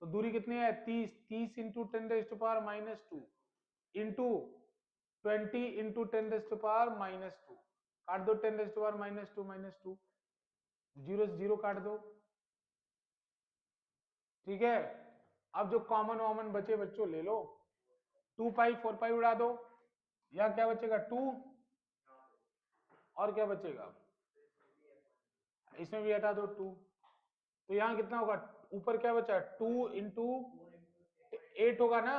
[SPEAKER 1] तो दूरी कितनी है 30। 30 इंटू 10⁻⁻2 इंटू 20 इंटू 10⁻⁻2, काट दो 10⁻⁻2 -2, जीरो से जीरो काट दो, ठीक है। अब जो कॉमन वॉमन बचे बच्चों ले लो, 2 पाई 4 पाई उड़ा दो, यहाँ क्या बचेगा 2, और क्या बचेगा, इसमें भी हटा दो 2, तो यहाँ कितना होगा, ऊपर क्या बचा 2 इंटू 8 होगा ना,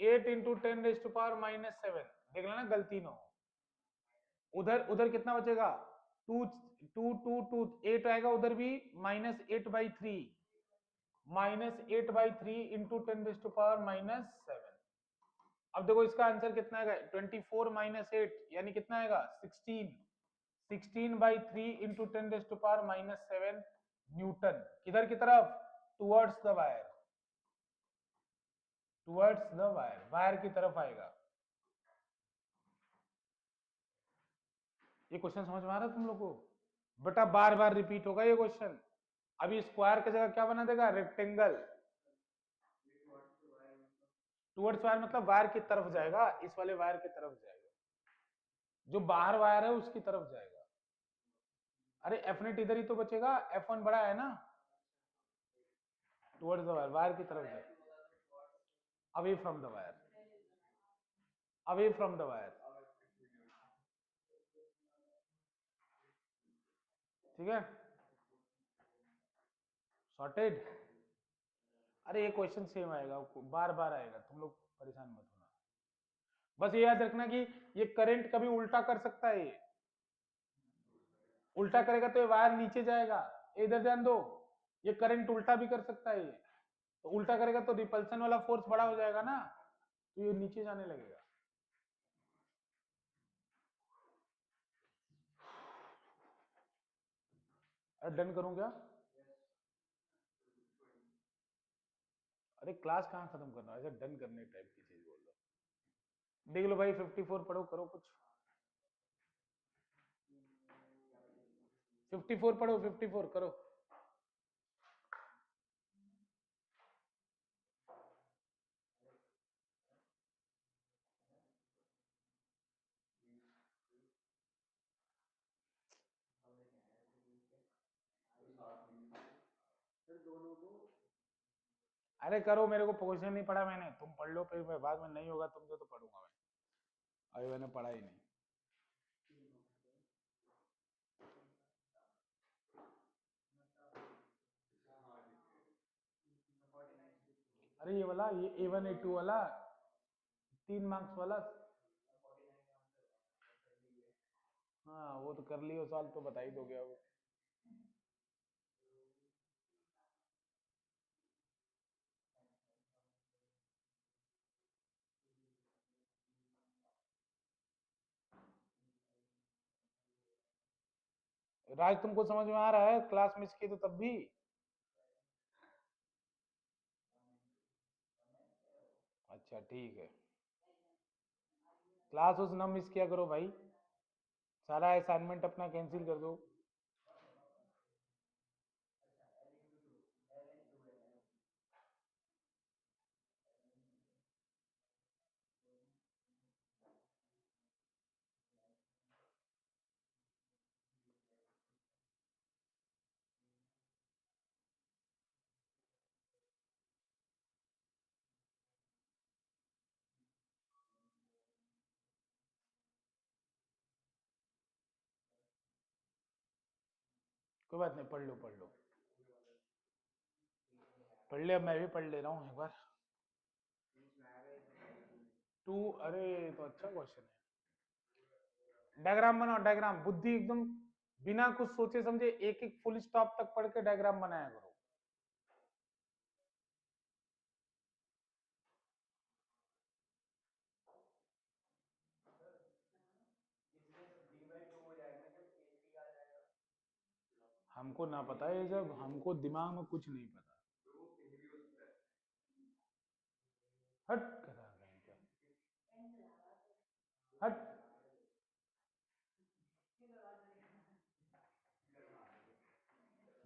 [SPEAKER 1] 8 इंटू 10⁻⁻7, देख लेना गलती ना हो। उधर उधर कितना बचेगा, 2 2 2 2 8 आएगा उधर भी, -8/3, -8/3 इंटू 10⁻⁻7। अब देखो इसका आंसर कितना आएगा, 24 -8 यानी कितना आएगा 16, 16/3 इंटू 10⁻⁻7 न्यूटन, किधर की तरफ, towards the wire, towards the wire, wire की तरफ आएगा। ये क्वेश्चन समझ में आ रहा है तुम लोग को, बेटा बार बार रिपीट होगा ये क्वेश्चन। अभी स्क्वायर की जगह क्या बना देगा, रेक्टेंगल। टुवर्ड्स वायर मतलब वायर की तरफ जाएगा, इस वाले वायर की तरफ जाएगा, जो बाहर वायर है उसकी तरफ जाएगा। अरे एफ नेट इधर ही तो बचेगा, F1 बड़ा है ना, टुवर्ड्स द वायर, वायर की तरफ जाएगा, away from the wire, away from the wire, ठीक है, सॉर्टेड। अरे ये क्वेश्चन सेम आएगा, बार बार आएगा, तुम लोग परेशान मत होना। बस ये याद रखना कि ये करंट कभी उल्टा कर सकता है, ये उल्टा करेगा तो ये वायर नीचे जाएगा, इधर ध्यान दो, ये करंट उल्टा भी कर सकता है, ये तो उल्टा करेगा तो रिपल्सन वाला फोर्स बड़ा हो जाएगा ना, तो ये नीचे जाने लगेगा। अरे डन करूं क्या, अरे क्लास कहाँ खत्म करना, ऐसा डन करने टाइप की चीज बोल रहा, देख लो भाई 54 पढ़ो, करो कुछ, 54 पढ़ो, 54 करो। अरे करो, मेरे को क्वेश्चन नहीं पढ़ा मैंने, तुम पढ़ लो, फिर मैं बाद में नहीं होगा तुमसे तो पढ़ूंगा मैं, अभी मैंने पढ़ा ही नहीं। अरे ये वाला, ये A1 A2 वाला 3 मार्क्स वाला, हाँ वो तो कर लियो सॉल्व, तो बता ही दोगे अब। राज तुमको समझ में आ रहा है, क्लास मिस की तो तब भी, अच्छा ठीक है, क्लास उस न मिस किया करो भाई, सारा असाइनमेंट अपना कैंसिल कर दो। कोई बात नहीं, पढ़ लो पढ़ लो पढ़ ले, अब मैं भी पढ़ ले रहा हूँ एक बार। टू, अरे ये तो अच्छा क्वेश्चन है। डायग्राम बनाओ, डायग्राम, बुद्धि एकदम बिना कुछ सोचे समझे एक एक फुल स्टॉप तक पढ़ के डायग्राम बनाया करो। हमको ना पता है, जब हमको दिमाग में कुछ नहीं पता। हट करा कहीं का, हट।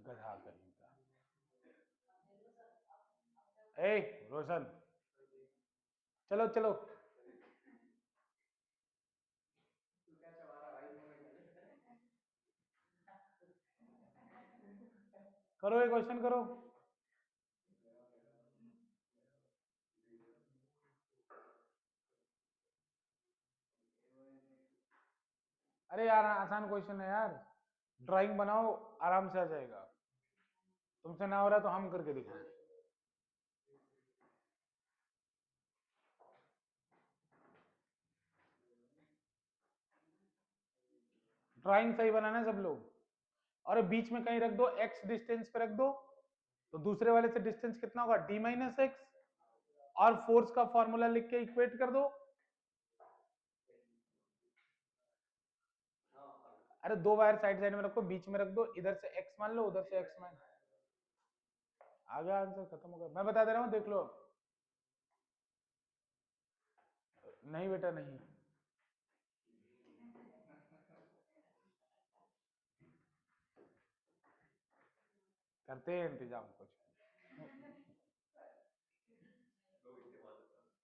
[SPEAKER 1] गधा कहीं का। ए रोशन, चलो चलो करो, ये क्वेश्चन करो। अरे यार आसान क्वेश्चन है यार, ड्राइंग बनाओ, आराम से आ जाएगा। तुमसे ना हो रहा तो हम करके दिखाएं। ड्राइंग सही बनाना है सब लोग। और बीच में कहीं रख दो, एक्स डिस्टेंस पे रख दो, तो दूसरे वाले से डिस्टेंस कितना होगा, डी माइनस एक्स। और फोर्स का फॉर्मूला लिख के इक्वेट कर दो। अरे दो वायर साइड साइड में रखो, बीच में रख दो, इधर से एक्स मान लो, उधर से एक्स मान। आगे आंसर खत्म हो गया, मैं बता दे रहा हूं, देख लो। नहीं बेटा नहीं, करते हैं इंतजाम कुछ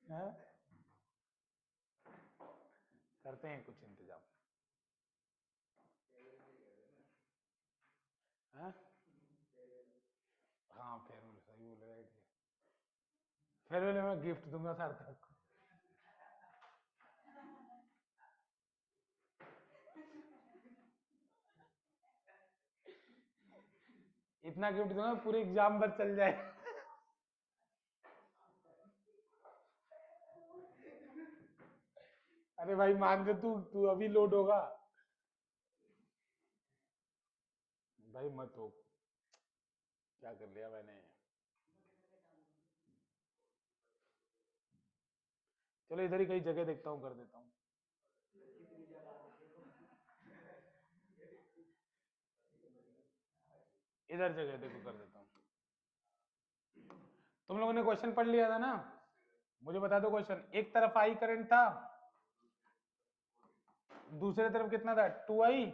[SPEAKER 1] है? करते हैं कुछ इंतजाम है? हाँ फेयरवेल, सही बोल रहे हैं। फेयरवेल में मैं गिफ्ट दूंगा सार्थक को। इतना गिफ्ट दूंगा पूरे एग्जाम भर चल जाए। अरे भाई मान के तू तू अभी लोड होगा। भाई मत हो, क्या कर लिया मैंने। चलो इधर ही कहीं जगह देखता हूँ, कर देता हूँ। इधर जगह देखो, कर देता हूँ। तुम लोगों ने क्वेश्चन पढ़ लिया था ना? मुझे बता दो क्वेश्चन। एक तरफ आई करंट था, दूसरे तरफ कितना था, 2i।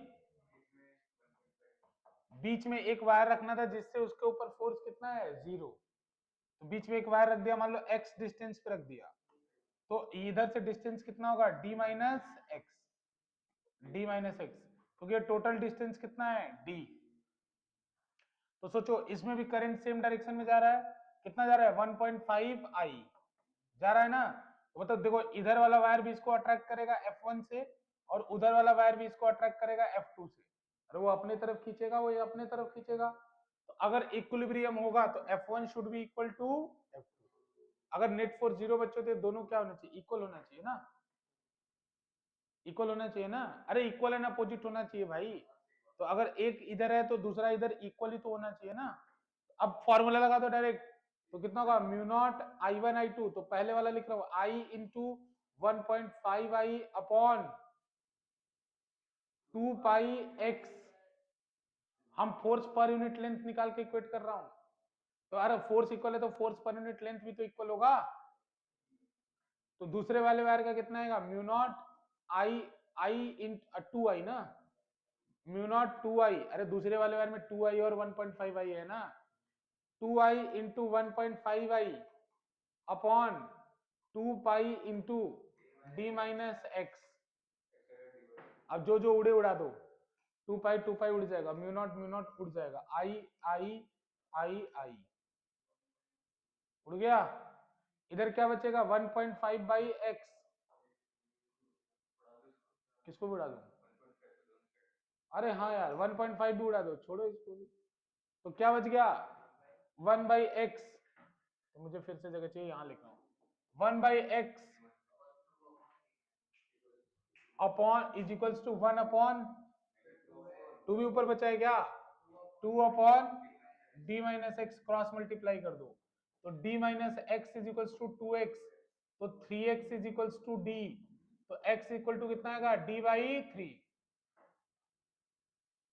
[SPEAKER 1] बीच में एक वायर रखना था जिससे उसके ऊपर फोर्स कितना है, 0। तो बीच में एक वायर रख दिया, मान लो x डिस्टेंस पे रख दिया, तो इधर से डिस्टेंस कितना होगा, d minus x. D minus x, क्योंकि टोटल डिस्टेंस कितना है, d। तो सोचो इसमें भी करंट सेम डायरेक्शन में जा रहा है, कितना जा रहा है, 1.5i जा रहा है ना। तो मतलब देखो, इधर वाला वायर भी इसको अट्रैक्ट करेगा F1 से, और उधर वाला वायर भी इसको अट्रैक्ट करेगा F2 से। अरे वो अपने तरफ खींचेगा, वो ये अपने तरफ खींचेगा। तो अगर इक्विलिब्रियम होगा तो F1 should be equal to F2। अगर नेट फोर्स 0 बच्चों थे, दोनों क्या होना चाहिए, इक्वल होना चाहिए ना। इक्वल होना चाहिए ना, अरे इक्वल एंड अपोजिट होना चाहिए भाई। तो अगर एक इधर है तो दूसरा इधर इक्वल ही तो होना चाहिए ना। अब फॉर्मूला लगा दो डायरेक्ट, तो कितना होगा, म्यू नॉट I1 I2। तो पहले वाला लिख रहा हूं, आई इंटू 1.5i अपॉन 2πx। हम फोर्स पर यूनिट लेंथ निकाल के इक्वेट कर रहा हूं। तो अरे फोर्स इक्वल है तो फोर्स पर यूनिट लेंथ भी तो इक्वल होगा। तो दूसरे वाले वायर का कितना आएगा, म्यू नॉट आई, आई इन 2i ना, म्यू नॉट 2i। अरे दूसरे वाले वायर में 2i और 1.5i है ना, 2i into 1.5i upon 2 into D minus x. अब जो जो उड़े उड़ा दो, 2 पाई उड़ जाएगा, म्यू नॉट उड़ जाएगा, आई आई आई आई उड़ गया। इधर क्या बचेगा, 1.5/x। किसको भी उड़ा दूं, अरे हाँ यार 1.5 भी उड़ा दो, छोड़ो इसको भी। तो क्या बच गया 1/x, तो मुझे फिर से जगह चाहिए, यहां लिख रहा हूं 1/x upon is equals to 1 upon 2 भी ऊपर बचा है क्या, 2 upon d minus x, cross multiply कर दो, तो d minus x is equals to 2x, तो 3x is equals to d, तो x इक्वल टू कितना आएगा d/3,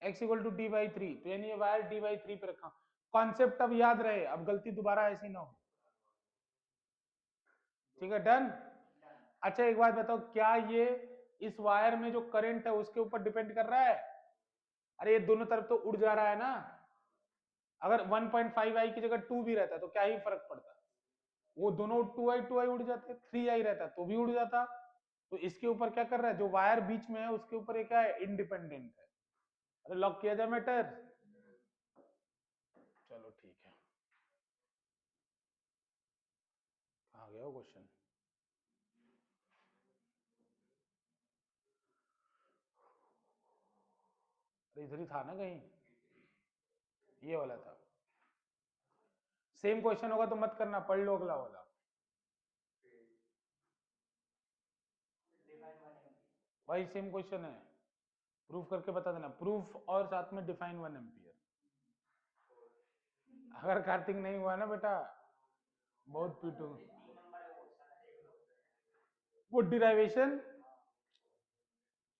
[SPEAKER 1] x equal to d/3, तो यानी ये वायर d/3 पे रखा। कॉन्सेप्ट अब याद रहे, अब गलती दोबारा ऐसी ना हो, ठीक है डन। अच्छा एक बात बताओ, क्या ये इस वायर में जो करंट है उसके ऊपर डिपेंड कर रहा है? अरे ये दोनों तरफ तो उड़ जा रहा है ना, अगर 1.5i की जगह 2 भी रहता तो क्या ही फर्क पड़ता, वो दोनों 2i उड़ जाते, 3i रहता तो भी उड़ जाता। तो इसके ऊपर क्या कर रहा है, जो वायर बीच में है उसके ऊपर ये क्या है, इंडिपेंडेंट है। अरे लॉक किया जाए मैटर, चलो ठीक है। कहाँ गया वो क्वेश्चन, अरे इधर ही था ना कहीं, ये वाला था। सेम क्वेश्चन होगा तो मत करना, पढ़ लो अगला वाला। भाई सेम क्वेश्चन है, प्रूफ करके बता देना, प्रूफ और साथ में डिफाइन 1 एम्पियर। अगर कार्तिक नहीं हुआ ना बेटा बहुत पीटू, वो डिराइवेशन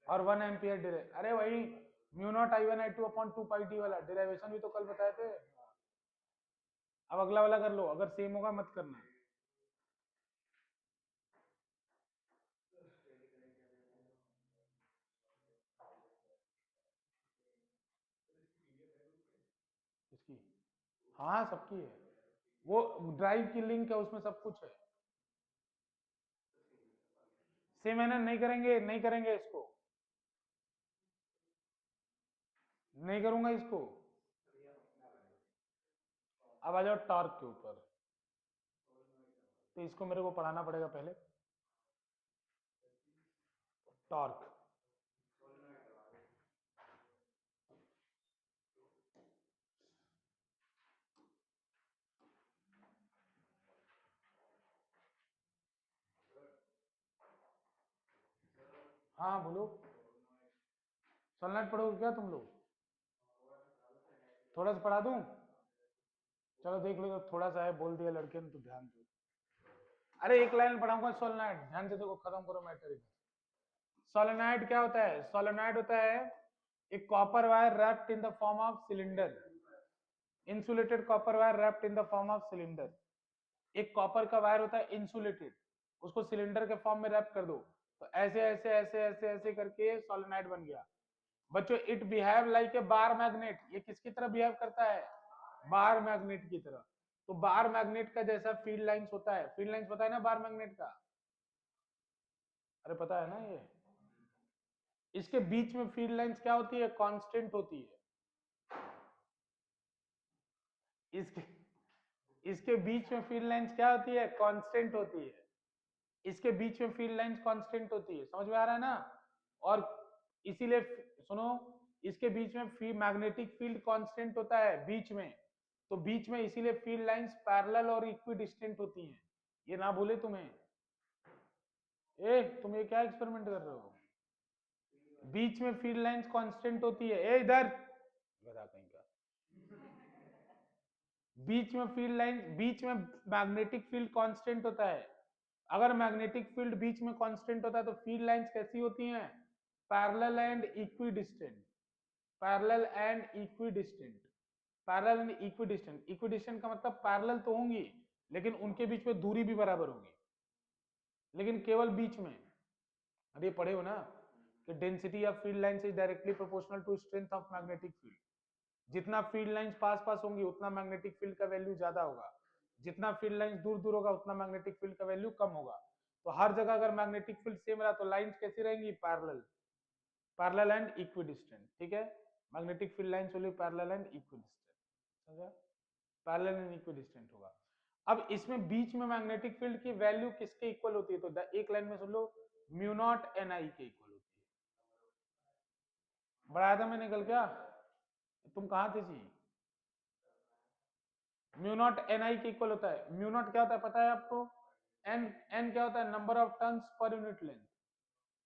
[SPEAKER 1] और 1 एम्पियर डिराइव, अरे वही mu naught I1 I2 upon 2πt वाला डिराइवेशन भी तो कल बताए थे। अब अगला वाला कर लो, अगर सेम होगा मत करना। इसकी, हाँ सबकी है, वो ड्राइव की लिंक है उसमें सब कुछ है। सेम है ना, नहीं करेंगे, नहीं करेंगे इसको, नहीं करूंगा इसको। अब आ जाओ टॉर्क के ऊपर, तो इसको मेरे को पढ़ाना पड़ेगा पहले, टॉर्क। हाँ बोलो, सनलाइट पढ़ोगे क्या तुम लोग? थोड़ा सा पढ़ा दूं, चलो देख लो, जब थोड़ा सा है बोल दिया लड़के ने तो ध्यान दो। अरे एक लाइन पढ़ाऊंगा सोलेनाइड, ध्यान से देखो, खत्म करो मैटर। सोलेनाइड क्या होता है, सोलेनाइड होता है एक copper wire wrapped in the form of cylinder, insulated copper wire wrapped in the form of cylinder. एक कॉपर का वायर होता है इंसुलेटेड, उसको सिलेंडर के फॉर्म में रैप कर दो, तो ऐसे ऐसे ऐसे ऐसे ऐसे करके सोलेनाइड बन गया। बच्चों it behave like a bar magnet, ये किसकी तरह बिहेव करता है, बार मैग्नेट की तरह। तो बार मैग्नेट का जैसा फील्ड लाइंस होता है, फील्ड लाइंस पता है ना बार मैग्नेट का, अरे पता है ना ये, इसके बीच में फील्ड लाइंस क्या होती है, कांस्टेंट होती है। इसके इसके बीच में फील्ड लाइंस क्या होती है, कांस्टेंट होती है। इसके बीच में फील्ड लाइंस कांस्टेंट होती है, समझ में आ रहा है ना। और इसीलिए सुनो, इसके बीच में मैग्नेटिक फील्ड कांस्टेंट होता है बीच में, तो बीच में इसीलिए फील्ड लाइंस पैरेलल और इक्विडिस्टेंट होती हैं। ये ना भूले तुम्हें, ए तुम ये क्या एक्सपेरिमेंट कर रहे हो, बीच में फील्ड लाइंस कांस्टेंट होती है, ए इधर गधा कहीं का, बीच में फील्ड लाइन, बीच में मैग्नेटिक फील्ड कांस्टेंट होता है। अगर मैग्नेटिक फील्ड बीच में कांस्टेंट होता है तो फील्ड लाइंस कैसी होती हैं, parallel and equidistant, parallel and equidistant, parallel and equidistant. Equidistant का मतलब पैरेलल तो होंगी लेकिन उनके बीच में दूरी भी बराबर होगी, लेकिन केवल बीच में। अरे पढ़े हो ना कि density of field lines is directly proportional to strength of magnetic field. जितना फील्ड लाइंस पास पास होंगी उतना मैग्नेटिक फील्ड का वैल्यू ज्यादा होगा, जितना फील्ड लाइंस दूर दूर होगा उतना मैग्नेटिक फील्ड का वैल्यू कम होगा। तो हर जगह अगर मैग्नेटिक फील्ड सेम रहा तो लाइंस कैसी रहेंगी, पैरेलल, पैरेलल एंड इक्विडिस्टेंट, ठीक है। Magnetic field lines will be parallel and equidistant, समझा, पैरेलल एंड इक्विडिस्टेंट होगा। अब इसमें बीच में मैग्नेटिक फील्ड की वैल्यू किसके इक्वल होती है, तो एक लाइन में सुन लो, म्यू नॉट एन आई के इक्वल होती है। बढ़ाया था मैंने कल क्या? तुम कहाँ थे जी? म्यू नॉट एन आई के इक्वल होता है। म्यू नॉट क्या होता है पता है आपको? एन एन क्या होता है? Number of turns per unit length.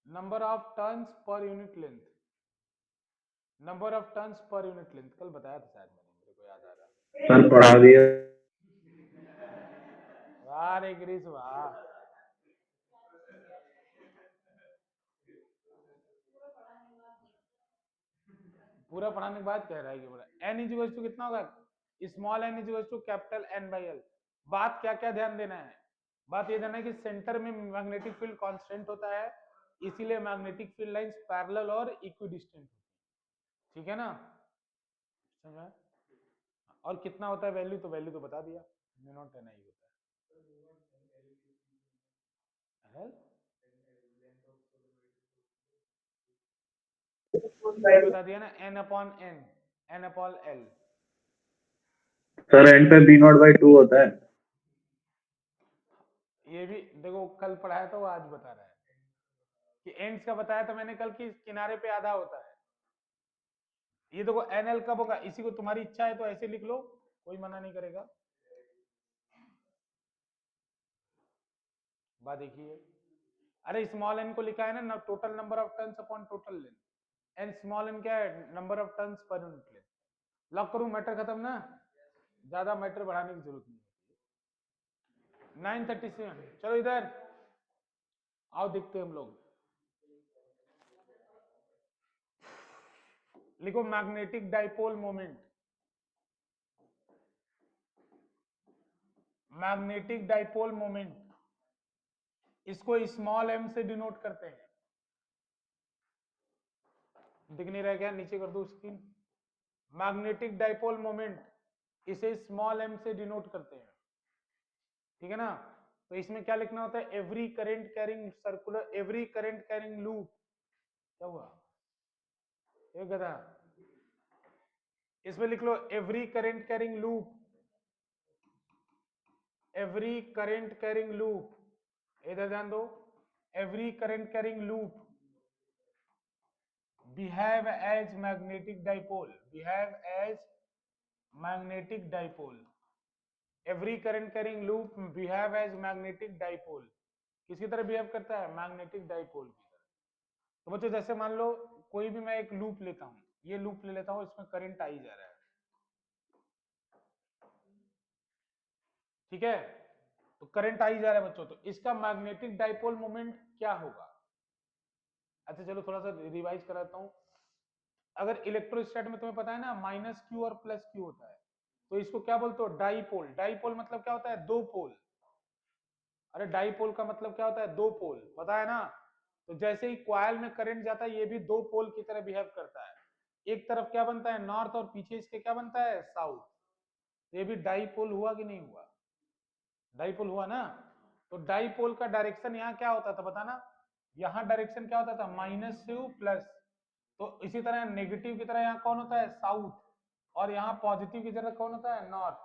[SPEAKER 1] Number of turns per unit length. Number of turns per unit length कल बताया था शायद मैंने, मेरे को याद आ रहा।
[SPEAKER 2] सर पढ़ा दिया।
[SPEAKER 1] वाह रे गिरीश वाह। पूरा पढ़ाने के बाद कह रहा है कि बोला एन इज टू कितना होगा? Small N is to capital N by L. बात क्या क्या ध्यान देना है? बात ये देना है कि सेंटर में मैग्नेटिक फील्ड कांस्टेंट होता है, इसीलिए मैग्नेटिक फील्ड लाइंस पैरेलल और इक्विडिस्टेंट होती है। ठीक है ना? समझा? और कितना होता है वैल्यू? तो वैल्यू तो बता दिया, म्यू नॉट एन आई होता है। वैल्यू बता दिया ना, N upon N, N upon L.
[SPEAKER 2] Sir end पे बी नॉट बाई 2 होता है।
[SPEAKER 1] ये भी देखो कल पढ़ाया था वो आज बता रहा है कि एंड्स का बताया था मैंने कल कि किनारे पे आधा होता है। ये देखो एन एल कब होगा? इसी को तुम्हारी इच्छा है तो ऐसे लिख लो, कोई मना नहीं करेगा। बात देखिए, अरे स्मॉल एन को लिखा है ना total number of turns upon total length. N small N क्या है? Number of turns per unit length. Lock करूं? मैटर खत्म ना, ज्यादा मैटर बढ़ाने की जरूरत नहीं। 937 चलो इधर आओ, देखते हैं हम लोग। लिखो magnetic dipole moment. Magnetic dipole moment, इसको स्मॉल एम से डिनोट करते हैं। दिख नहीं रहा क्या? नीचे कर दो स्क्रीन। मैग्नेटिक डाइपोल मोमेंट इसे स्मॉल एम से डिनोट करते हैं। ठीक है ना? तो इसमें क्या लिखना होता है? Every current carrying circular, every current carrying loop. क्या हुआ? एक गधा। इसमें लिख लो every current carrying loop, every current carrying loop. इधर ध्यान दो, every current carrying loop behave as magnetic dipole, behave as magnetic dipole। every current carrying loop behave as magnetic dipole। किसकी तरह बिहेव करता है? मैग्नेटिक डाइपोल की तरह। तो बच्चों जैसे मान लो कोई भी मैं एक लूप लेता हूं, ये लूप ले लेता हूं, इसमें करंट आई जा रहा है। ठीक है? तो करंट आई जा रहा है बच्चों, तो इसका मैग्नेटिक डाइपोल मोमेंट क्या होगा? अच्छा चलो थोड़ा सा रिवाइज कराता हूं। अगर इलेक्ट्रोस्टैट में तुम्हें पता है ना माइनस क्यू और प्लस क्यू होता है, तो इसको क्या बोलते हो? डाइपोल। डाइपोल मतलब क्या होता है? दो पोल। अरे डाइपोल का मतलब क्या होता है? दो पोल, पता है ना? तो जैसे ही क्वाइल में करंट जाता है, ये भी दो पोल की तरह बिहेव करता है। एक तरफ क्या बनता है? नॉर्थ, और पीछे इसके क्या बनता है? साउथ। ये भी डाइपोल हुआ कि नहीं हुआ? डाइपोल हुआ ना? तो डाइपोल का डायरेक्शन यहाँ क्या होता था बताना? यहाँ डायरेक्शन क्या होता था? माइनस से प्लस। तो इसी तरह नेगेटिव की तरह यहाँ कौन होता है? साउथ। और यहाँ पॉजिटिव की तरह कौन होता है? नॉर्थ।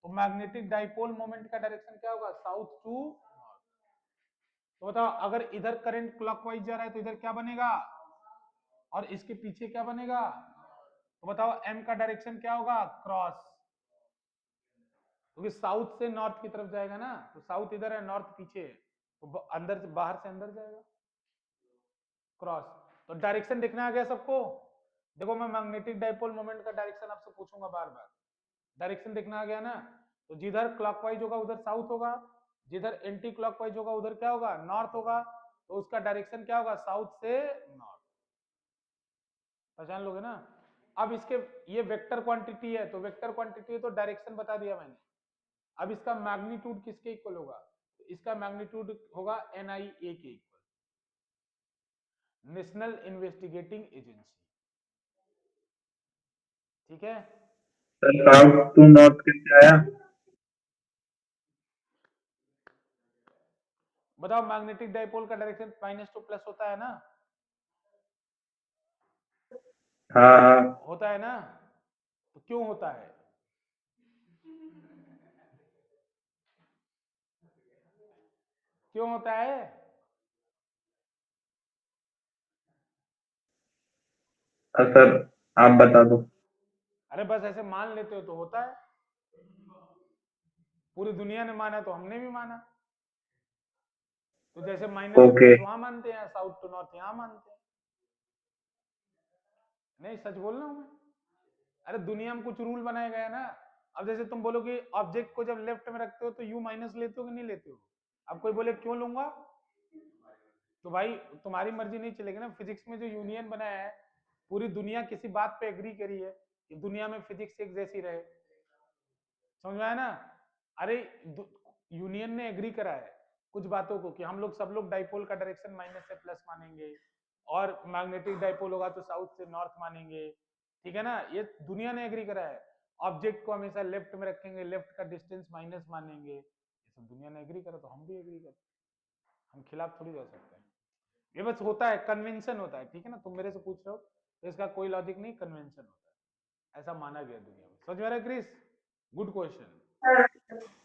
[SPEAKER 1] तो मैग्नेटिक डाइपोल मोमेंट का डायरेक्शन क्या होगा? South to north. तो बताओ अगर इधर करंट क्लॉकवाइज जा रहा है तो इधर क्या बनेगा? और इसके पीछे क्या बनेगा? तो बताओ एम का डायरेक्शन क्या होगा? क्रॉस। क्योंकि साउथ से नॉर्थ की तरफ जाएगा ना, तो साउथ इधर है, नॉर्थ पीछे है, तो अंदर से बाहर से अंदर जाएगा, क्रॉस। तो डायरेक्शन दिखना आ गया सबको? देखो मैं मैग्नेटिक डाइपोल मोमेंट का डायरेक्शन आपसे पूछूंगा बार बार। डायरेक्शन दिखना आ गया ना? तो जिधर क्लॉकवाइज होगा उधर साउथ होगा, जिधर एंटी क्लॉकवाइज होगा उधर क्या होगा? नॉर्थ होगा। तो उसका डायरेक्शन क्या होगा? साउथ से नॉर्थ। पहचान लोगे ना? अब इसके, ये वेक्टर क्वांटिटी है, तो वेक्टर क्वांटिटी है तो डायरेक्शन बता दिया मैंने। अब इसका मैग्नीट्यूड किसके इक्वल होगा? इसका मैग्नीट्यूड होगा NIA के इक्वल, नेशनल इन्वेस्टिगेटिंग एजेंसी। ठीक है?
[SPEAKER 2] सर साउथ टू नॉर्थ कैसे आया?
[SPEAKER 1] बताओ मैग्नेटिक डाइपोल का डायरेक्शन माइनस टू प्लस होता है ना?
[SPEAKER 2] हाँ हाँ।
[SPEAKER 1] होता है ना? तो क्यों होता है? क्यों होता है?
[SPEAKER 2] सर आप बता दो।
[SPEAKER 1] अरे बस ऐसे मान लेते हो तो होता है, पूरी दुनिया ने माना तो हमने भी माना। तो जैसे माइनस से
[SPEAKER 2] ओके।
[SPEAKER 1] प्लस वहां मानते हैं, साउथ टू नॉर्थ यहाँ मानते हैं। नहीं, सच बोल रहा हूं मैं। अरे दुनिया में कुछ रूल बनाए गए हैं ना। अब जैसे तुम बोलो कि ऑब्जेक्ट को जब लेफ्ट में रखते हो तो यू माइनस लेते हो कि नहीं लेते हो। अब कोई बोले क्यों लूंगा, तो भाई तुम्हारी मर्जी नहीं चलेगी ना। फिजिक्स में जो यूनियन बनाया है, पूरी दुनिया किसी बात पे एग्री करी है कि दुनिया में फिजिक्स एक जैसी रहे। समझ में आया ना। अरे यूनियन ने एग्री करा है कुछ बातों को कि हम लोग सब लोग डाइपोल का डायरेक्शन माइनस से प्लस मानेंगे, और मैग्नेटिक डाइपोल होगा तो साउथ से नॉर्थ मानेंगे। ठीक है ना, ये दुनिया ने एग्री करा है। ऑब्जेक्ट को हमेशा लेफ्ट में रखेंगे, लेफ्ट का डिस्टेंस माइनस मानेंगे, ये सब दुनिया ने एग्री करा तो हम भी एग्री करते। हम खिलाफ थोड़ी जा सकते हैं। ये बस होता है, कन्वेंशन होता है। ठीक है ना, तुम मेरे से पूछ रहे हो तो इसका कोई लॉजिक नहीं, कन्वेंशन होता है, ऐसा माना गया दुनिया में। समझ में आ रहा है क्रिस? Good question.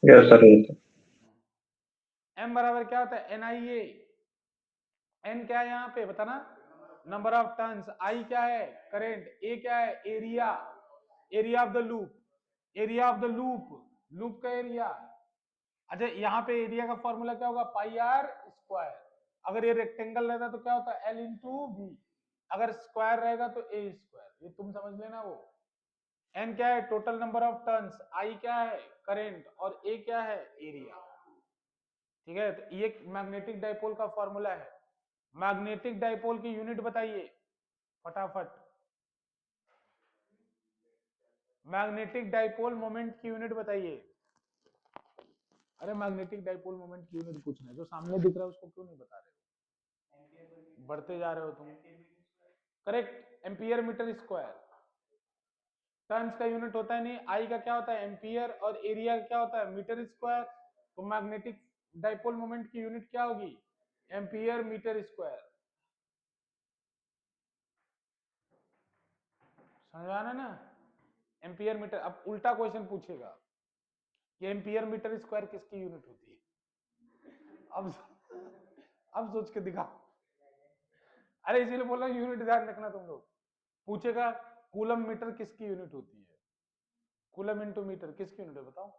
[SPEAKER 2] Yes sir, yes sir.
[SPEAKER 1] M बराबर क्या होता है, एन आई ए। एन क्या है यहाँ पे बताना, नंबर ऑफ टर्न्स। आई क्या है, करेंट। ए क्या है, area, area of the loop, area of the loop, loop का एरिया। अच्छा, यहाँ पे एरिया का फॉर्मूला क्या होगा, पाई आर स्क्वायर। अगर ये रेक्टेंगल रहता तो क्या होता है, एल इंटू बी। अगर स्क्वायर रहेगा तो ए स्क्वायर। ये तुम समझ लेना। वो एन क्या है, टोटल नंबर ऑफ टर्न्स। आई क्या है, करेंट। और ए क्या है, एरिया। ठीक है, तो ये मैग्नेटिक डाइपोल का फॉर्मूला है। मैग्नेटिक डाइपोल की यूनिट बताइए फटाफट। मैग्नेटिक डाइपोल मोमेंट की यूनिट बताइए। अरे मैग्नेटिक डाइपोल मोमेंट की यूनिट पूछना है, जो सामने दिख रहा है उसको क्यों नहीं बता रहे हो, बढ़ते जा रहे हो तुम। Correct, ampere metre square. Turns का यूनिट होता है नहीं, आई का क्या होता है, एम्पियर, और एरिया का क्या होता है, मीटर स्क्वायर। तो मैग्नेटिक डाइपोल मोमेंट की यूनिट क्या होगी, एम्पियर मीटर स्क्वायर। समझ आना ना, एम्पियर मीटर। अब उल्टा क्वेश्चन पूछेगा कि एम्पियर मीटर स्क्वायर किसकी यूनिट होती है। अब सोच के दिखा। अरे इसीलिए बोला यूनिट ध्यान रखना तुम लोग। पूछेगा कूलम मीटर किसकी यूनिट होती है, कूलम इंटू मीटर किसकी यूनिट है बताओ।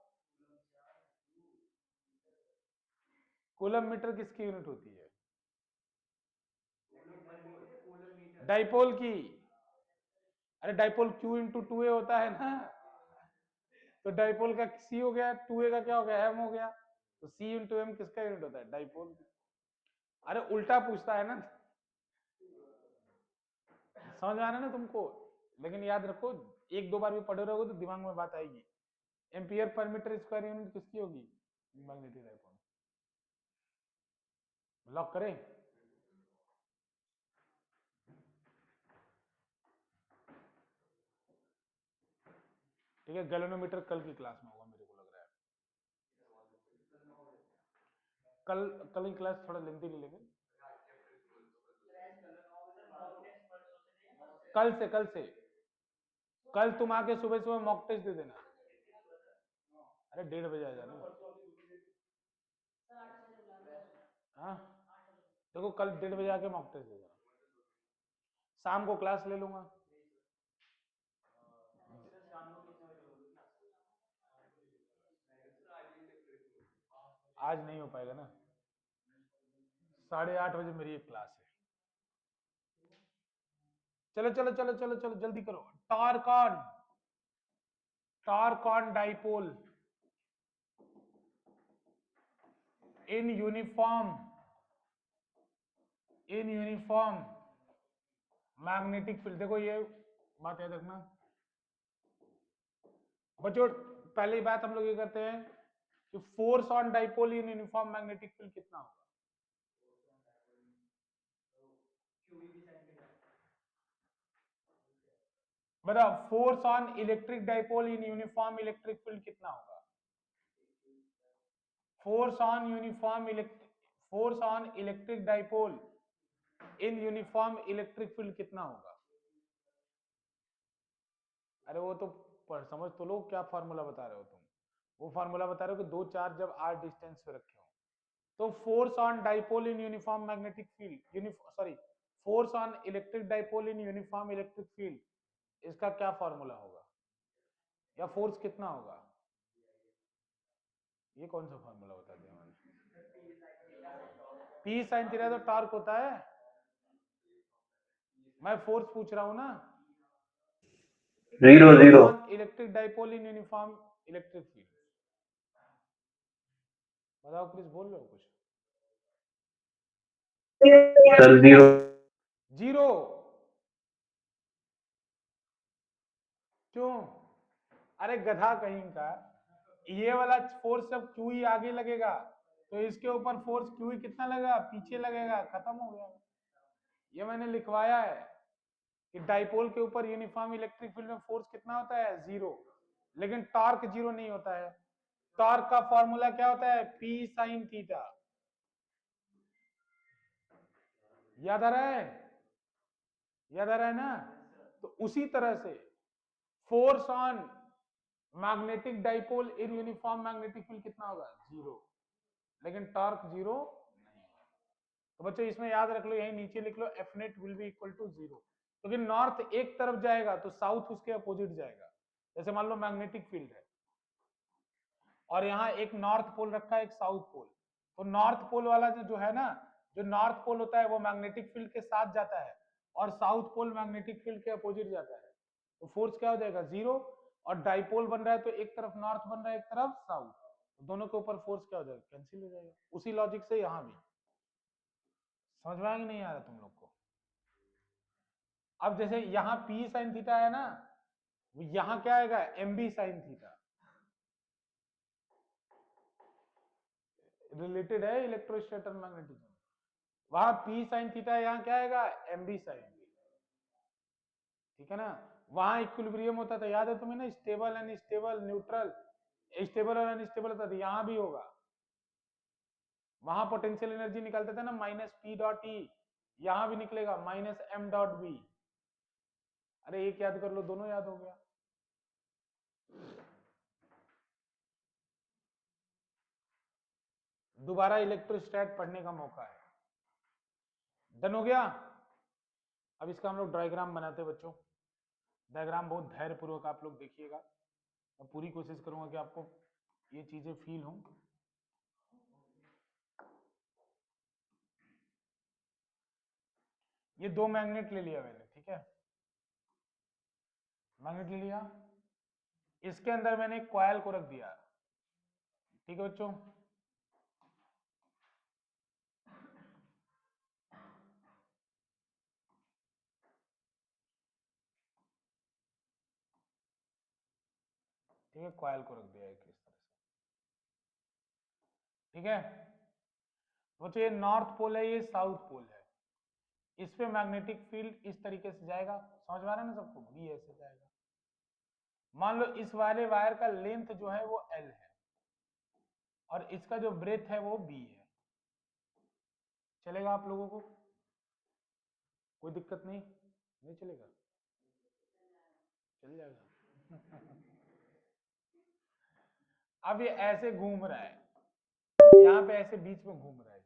[SPEAKER 1] कूलम मीटर किसकी यूनिट होती है, डाइपोल की। अरे डाइपोल क्यू इंटू टू ए होता है ना, तो डाइपोल का सी हो गया, टू ए का क्या हो गया, एम हो गया। तो सी इंटू एम किसका यूनिट होता है, डाइपोल। अरे उल्टा पूछता है ना। समझ में आ रहा है ना तुमको। लेकिन याद रखो, एक दो बार भी पढ़े रहोगे तो दिमाग में बात आएगी। Ampere per metre square unit किसकी होगी, मैग्नेटिक डाइपोल। लॉक करें। ठीक है, गैल्वेनोमीटर कल की क्लास में होगा मेरे को लग रहा है। कल कल की क्लास थोड़ा लेंथी नहीं लेंगे। कल तुम आके सुबह सुबह मॉक टेस्ट दे देना। अरे 1:30 बजे आ जाना। हाँ, देखो कल 1:30 बजे आके मॉक टेस्ट दे देना, शाम को क्लास ले लूंगा। आज नहीं हो पाएगा ना, 8:30 बजे मेरी एक क्लास है। चलो चलो चलो चलो चलो जल्दी करो। Torque on, torque on dipole in uniform, in uniform magnetic field. देखो ये बात याद रखना बच्चों। पहली बात हम लोग ये करते हैं कि force on dipole in uniform magnetic field कितना होगा। बताओ, force on electric dipole in uniform electric field कितना होगा। Force on uniform electric, force on electric dipole in uniform electric field कितना होगा। अरे वो तो पढ़ समझ तो लो, क्या फार्मूला बता रहे हो तुम। वो फार्मूला बता रहे हो कि दो चार्ज जब आर डिस्टेंस पे रखे हो। तो force on dipole in uniform magnetic field, sorry, force on electric dipole in uniform electric field, इसका क्या फॉर्मूला होगा, या फोर्स कितना होगा? ये कौन सा फॉर्मूला बता दिया मैंने? पी साइन थीटा तो टॉर्क होता है, मैं फोर्स पूछ रहा हूं ना।
[SPEAKER 2] 0
[SPEAKER 1] on electric dipole in uniform electric field, बताओ प्लीज, बोल रहे हो कुछ?
[SPEAKER 2] Sir 0
[SPEAKER 1] zero. क्यों? अरे गधा कहीं का, ये वाला फोर्स जब क्यू ही आगे लगेगा तो इसके ऊपर फोर्स क्यू ही कितना लगेगा, पीछे लगेगा, खत्म हो गया। ये मैंने लिखवाया है कि डाइपोल के ऊपर यूनिफॉर्म इलेक्ट्रिक फील्ड में फोर्स कितना होता है, 0, लेकिन टॉर्क 0 नहीं होता है। टॉर्क का फॉर्मूला क्या होता है, पी साइन थीटा। याद आ रहा है? याद आ रहा है ना? तो उसी तरह से force on magnetic dipole in uniform magnetic field कितना होगा, 0, लेकिन टॉर्क 0 नहीं। तो बच्चों इसमें याद रख लो, यही नीचे लिख लो, F net will be equal to 0, क्योंकि नॉर्थ एक तरफ जाएगा तो साउथ उसके अपोजिट जाएगा। जैसे मान लो मैग्नेटिक फील्ड है और यहाँ एक नॉर्थ पोल रखा है, एक साउथ पोल, तो नॉर्थ पोल वाला जो है ना, जो नॉर्थ पोल होता है वो मैग्नेटिक फील्ड के साथ जाता है और साउथ पोल मैग्नेटिक फील्ड के अपोजिट जाता है, तो फोर्स क्या हो जाएगा, 0। और डाइपोल बन रहा है तो एक तरफ नॉर्थ बन रहा है, एक तरफ साउथ, तो दोनों के ऊपर फोर्स क्या हो जाएगा, कैंसिल हो जाएगा। उसी लॉजिक से यहाँ भी समझ में आया कि नहीं आ रहा तुम लोग को? अब जैसे यहाँ पी साइन थीटा है ना, यहाँ क्या आएगा, M B sine theta, related है इलेक्ट्रोस्टैटिक मैग्नेटिज्म। वहां पी साइन थीटा, यहाँ क्या आएगा, एम बी साइन, ठीक है ना? वहां इक्विलिब्रियम होता था, याद है तुम्हें ना, स्टेबल अनस्टेबल न्यूट्रल, स्टेबल और अनस्टेबल होता था, यहाँ भी होगा। वहां पोटेंशियल एनर्जी निकलते थे ना, माइनस पी डॉट ई, यहाँ भी निकलेगा माइनस एम डॉट बी। अरे एक याद कर लो, दोनों याद हो गया। दोबारा इलेक्ट्रोस्टैट पढ़ने का मौका है। डन हो गया? अब इसका हम लोग डायग्राम बनाते हैं बच्चों। डायग्राम बहुत धैर्य पूर्वक आप लोग देखिएगा, मैं पूरी कोशिश करूंगा कि आपको ये चीजें फील हों। ये दो मैग्नेट ले लिया मैंने, ठीक है, मैग्नेट ले लिया, इसके अंदर मैंने एक कॉइल को रख दिया, ठीक है बच्चों। ठीक है, कॉइल को रख दिया एक इस तरह से, ठीक है बच्चों। ये नॉर्थ पोल है, ये साउथ पोल है, इस पे मैग्नेटिक फील्ड इस तरीके से जाएगा, समझ में आ रहा है ना सबको, बी ऐसे जाएगा। मान लो इस वाले वायर का लेंथ जो है वो एल है और इसका जो ब्रेथ है वो बी है, चलेगा आप लोगों को? कोई दिक्कत नहीं? नहीं चलेगा? चल जाएगा। अब ये ऐसे घूम रहा है, यहाँ पे ऐसे बीच में घूम रहा है,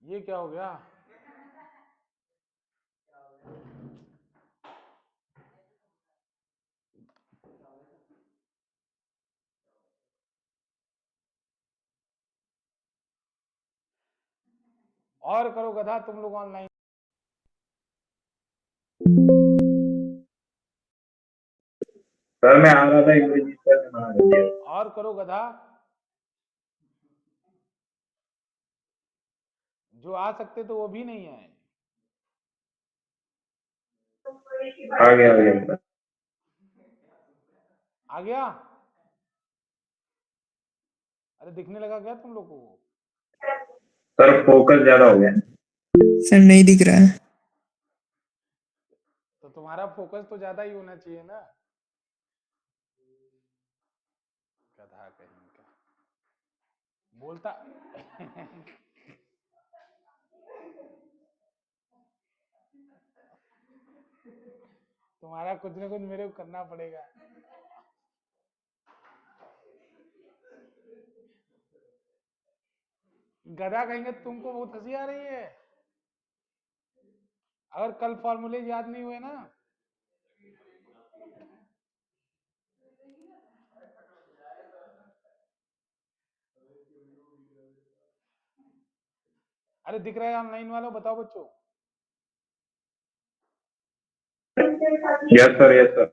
[SPEAKER 1] ये क्या हो गया, और करो गधा तुम लोग ऑनलाइन,
[SPEAKER 2] सर मैं आ रहा था, इंद्रजीत सर ने मना कर दिया।
[SPEAKER 1] और करो गधा, जो आ सकते तो वो भी नहीं आए।
[SPEAKER 2] आ गया
[SPEAKER 1] आ गया? अरे दिखने लगा क्या तुम लोग को?
[SPEAKER 2] सर, फोकस ज्यादा हो गया।
[SPEAKER 3] सर नहीं दिख रहा है।
[SPEAKER 1] तो तुम्हारा फोकस तो ज्यादा ही होना चाहिए ना, गधा कहीं का बोलता। तुम्हारा कुछ ना कुछ मेरे को करना पड़ेगा। गधा कहेंगे, तुमको बहुत हंसी आ रही है। अगर कल फॉर्मूले याद नहीं हुए ना, अरे दिख रहा है ऑनलाइन वालों, बताओ बच्चों।
[SPEAKER 2] Yes sir, yes sir.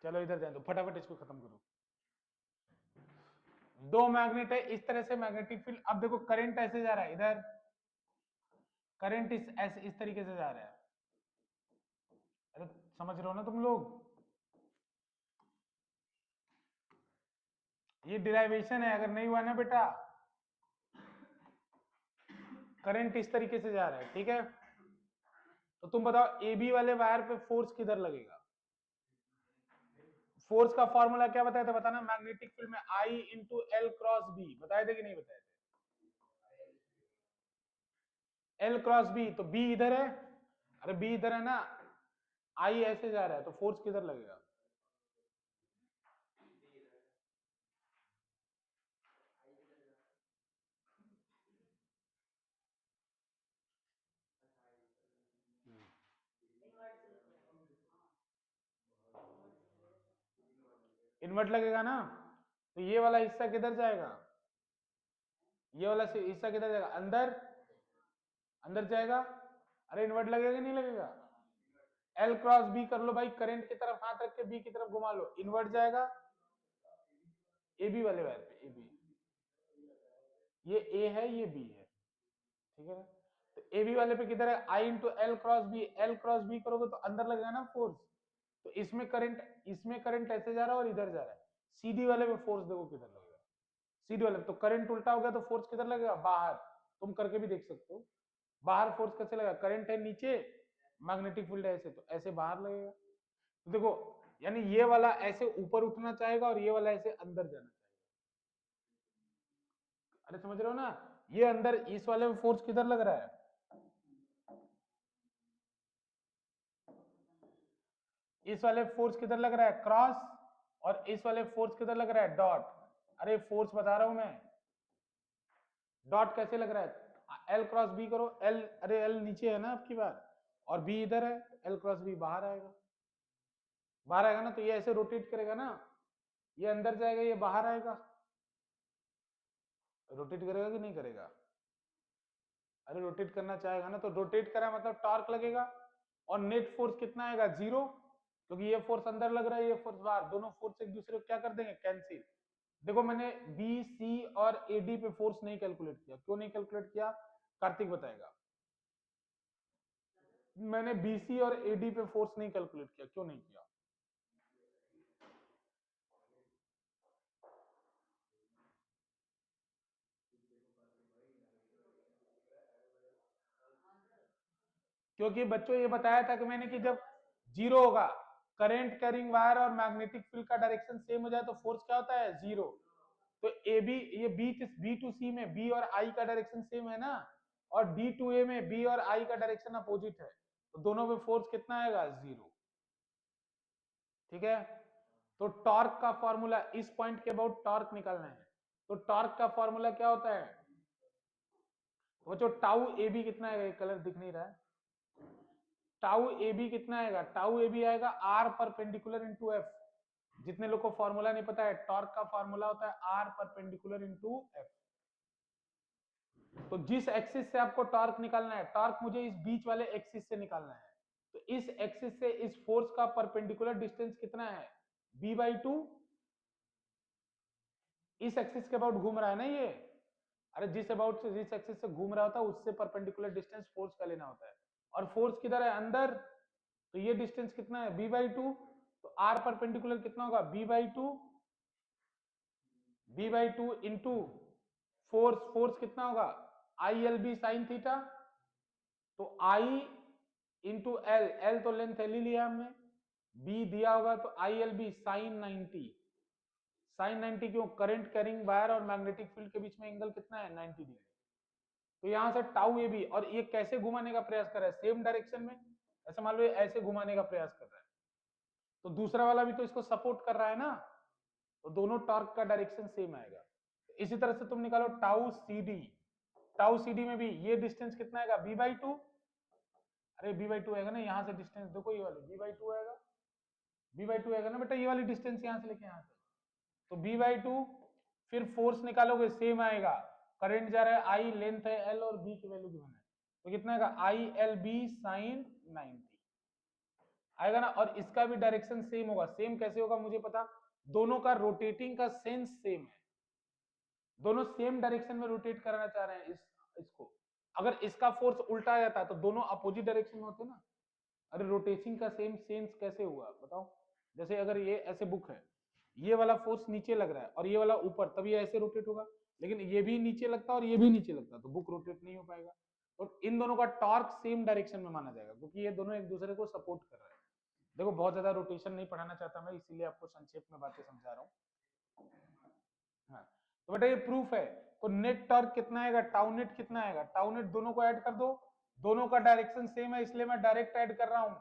[SPEAKER 1] चलो इधर जाए, तो फटाफट इसको खत्म करो। दो मैग्नेट है, इस तरह से मैग्नेटिक फील्ड। अब देखो करंट ऐसे जा रहा है, इधर करंट इस तरीके से जा रहा है। अरे समझ रहे हो ना तुम लोग, ये डिराइवेशन है। अगर नहीं हुआ ना बेटा, करंट इस तरीके से जा रहा है, ठीक है। तो तुम बताओ ए बी वाले वायर पे फोर्स किधर लगेगा। फोर्स का फॉर्मूला क्या बताया था, बताना। मैग्नेटिक फील्ड में आई इंटू एल क्रॉस बी, बताए थे कि नहीं बताए थे। एल क्रॉस बी, तो बी इधर है, अरे बी इधर है ना, आई ऐसे जा रहा है, तो फोर्स किधर लगेगा। इन्वर्ट लगेगा ना, तो ये वाला हिस्सा किधर जाएगा, ये वाला हिस्सा किधर जाएगा, अंदर, अंदर जाएगा। अरे इन्वर्ट लगेगा नहीं लगेगा, एल क्रॉस बी कर लो भाई, करंट की तरफ हाथ रख के बी की तरफ घुमा लो, इन्वर्ट जाएगा ए बी वाले वायर पे। ए बी, ये ए है, ये बी है, ठीक है ना। तो ए बी वाले पे किधर है, I into L cross B. L cross B करोगे तो अंदर लगेगा ना फोर्स, तो इसमें करंट ऐसे जा रहा है और इधर जा रहा है। सीडी वाले पे फोर्स देखो किधर लगेगा, सीडी वाले पे। तो करंट उल्टा हो गया तो फोर्स किधर लगेगा, बाहर। तुम करके भी देख सकते हो, बाहर फोर्स कैसे लगेगा, करंट है नीचे, मैग्नेटिक फील्ड है ऐसे, तो ऐसे बाहर लगेगा। तो देखो, यानी ये वाला ऐसे ऊपर उठना चाहेगा और ये वाला ऐसे अंदर जाना चाहेगा। अरे समझ रहे हो ना, ये अंदर इस वाले में फोर्स किधर लग रहा है, इस वाले फोर्स किधर लग रहा है, क्रॉस, और इस वाले फोर्स किधर लग रहा है, डॉट। अरे फोर्स बता रहा हूं मैं, डॉट कैसे लग रहा है, एल क्रॉस बी करो, एल, अरे एल नीचे है ना आपकी बात, और बी इधर है, एल क्रॉस बी बाहर आएगा, बाहर आएगा ना, तो ये ऐसे रोटेट करेगा ना, ये अंदर जाएगा, ये बाहर आएगा। रोटेट करेगा कि नहीं करेगा, अरे रोटेट करना चाहेगा ना, तो रोटेट करा मतलब टॉर्क लगेगा, और नेट फोर्स कितना आएगा, जीरो, क्योंकि ये फोर्स अंदर लग रहा है, ये फोर्स बाहर, दोनों फोर्स एक दूसरे को क्या कर देंगे, कैंसिल। देखो मैंने बी सी और एडी पे फोर्स नहीं कैलकुलेट किया, क्यों नहीं कैलकुलेट किया, कार्तिक बताएगा। मैंने बीसी और एडी पे फोर्स नहीं कैलकुलेट किया, क्यों नहीं किया, क्योंकि बच्चों ये बताया था कि मैंने कि जब जीरो होगा, करंट कैरिंग वायर और मैग्नेटिक फील्ड का डायरेक्शन सेम हो जाए तो फोर्स क्या होता है, जीरो। तो ए बी, ये बी टू सी में बी और आई का डायरेक्शन सेम है ना, और डी टू ए में बी और आई का डायरेक्शन अपोजिट है, तो दोनों पे फोर्स कितना आएगा, जीरो, ठीक है। तो टॉर्क का फॉर्मूला, इस पॉइंट के अबाउट टॉर्क निकालना है, तो टॉर्क का फॉर्मूला क्या होता है, वो जो टाउ ए बी कितना है, कलर दिख नहीं रहा है, टाउ ए बी कितना आएगा, टाउ ए बी आएगा आर परपेंडिकुलर इंटू एफ। जितने लोग को फॉर्मूला नहीं पता है, टॉर्क का फॉर्मूला होता है आर परपेंडिकुलर इंटू एफ। तो जिस एक्सिस से आपको टॉर्क निकालना है, टॉर्क मुझे इस बीच वाले एक्सिस से निकालना है, तो इस एक्सिस से इस फोर्स का परपेंडिकुलर डिस्टेंस कितना है, बी बाई टू। इस एक्सिस के अबाउट घूम रहा है ना ये, अरे जिस अबाउट से जिस एक्सिस से घूम रहा होता है उससे परपेंडिकुलर डिस्टेंस फोर्स का लेना होता है, और फोर्स किधर है, अंदर, तो ये डिस्टेंस कितना है, बी बाई टू। तो आर परपेंडिकुलर कितना होगा, B by two, B by two into force, force कितना होगा, I L B sine theta. तो आई इंटू एल, एल तो लेंथ एल ही लिया हमने, बी दिया होगा तो I L B sine 90। Sine 90 क्यों, करंट कैरिंग वायर और मैग्नेटिक फील्ड के बीच में एंगल कितना है, 90 डिग्री। तो यहां से टाउ ए बी, और ये कैसे घुमाने का प्रयास कर रहा है, सेम डायरेक्शन में, ऐसे मान लो ऐसे घुमाने का प्रयास कर रहा है, तो दूसरा वाला भी तो इसको सपोर्ट कर रहा है ना, तो दोनों टॉर्क का डायरेक्शन सेम आएगा। इसी तरह से तुम निकालो tau C D, tau C D में भी ये डिस्टेंस कितना आएगा, बी बाई टू, अरे b/2 आएगा ना, यहाँ से डिस्टेंस देखो, ये वाली b/2 आएगा, b/2 आएगा ना बेटा, ये वाली डिस्टेंस यहाँ से लेके यहाँ से, तो b/2, फिर फोर्स निकालोगे सेम आएगा, करंट जा रहा है आई, लेंथ है एल और बी की वैल्यू गिवन है, तो कितना आएगा आई एल बी साइन 90 आएगा ना। और इसका भी डायरेक्शन सेम होगा, सेम कैसे होगा मुझे पता, दोनों का रोटेटिंग का सेंस सेम है, दोनों सेम डायरेक्शन में रोटेट कराना चाह रहे हैं इसको। अगर इसका फोर्स उल्टा आ जाता तो दोनों अपोजिट डायरेक्शन में होते ना। अरे रोटेशन का सेम सेंस कैसे हुआ बताओ, जैसे अगर ये ऐसे बुक है, ये वाला फोर्स नीचे लग रहा है और ये वाला ऊपर, तब ये ऐसे रोटेट होगा, लेकिन ये भी नीचे लगता और ये भी नीचे लगता तो बुक रोटेट नहीं हो पाएगा। तो इन दोनों का टॉर्क सेम डायरेक्शन में माना जाएगा, क्योंकि ये दोनों एक दूसरे को सपोर्ट कर रहे हैं। देखो बहुत ज्यादा रोटेशन नहीं पढ़ाना चाहता मैं, इसीलिए आपको संक्षेप में बातें समझा रहा हूँ। हाँ, तो बेटा ये प्रूफ है, तो नेट टॉर्क कितना आएगा, टाउ नेट कितना आएगा, टाउ नेट दोनों को ऐड कर दो, दोनों का डायरेक्शन सेम है इसलिए मैं डायरेक्ट ऐड कर रहा हूं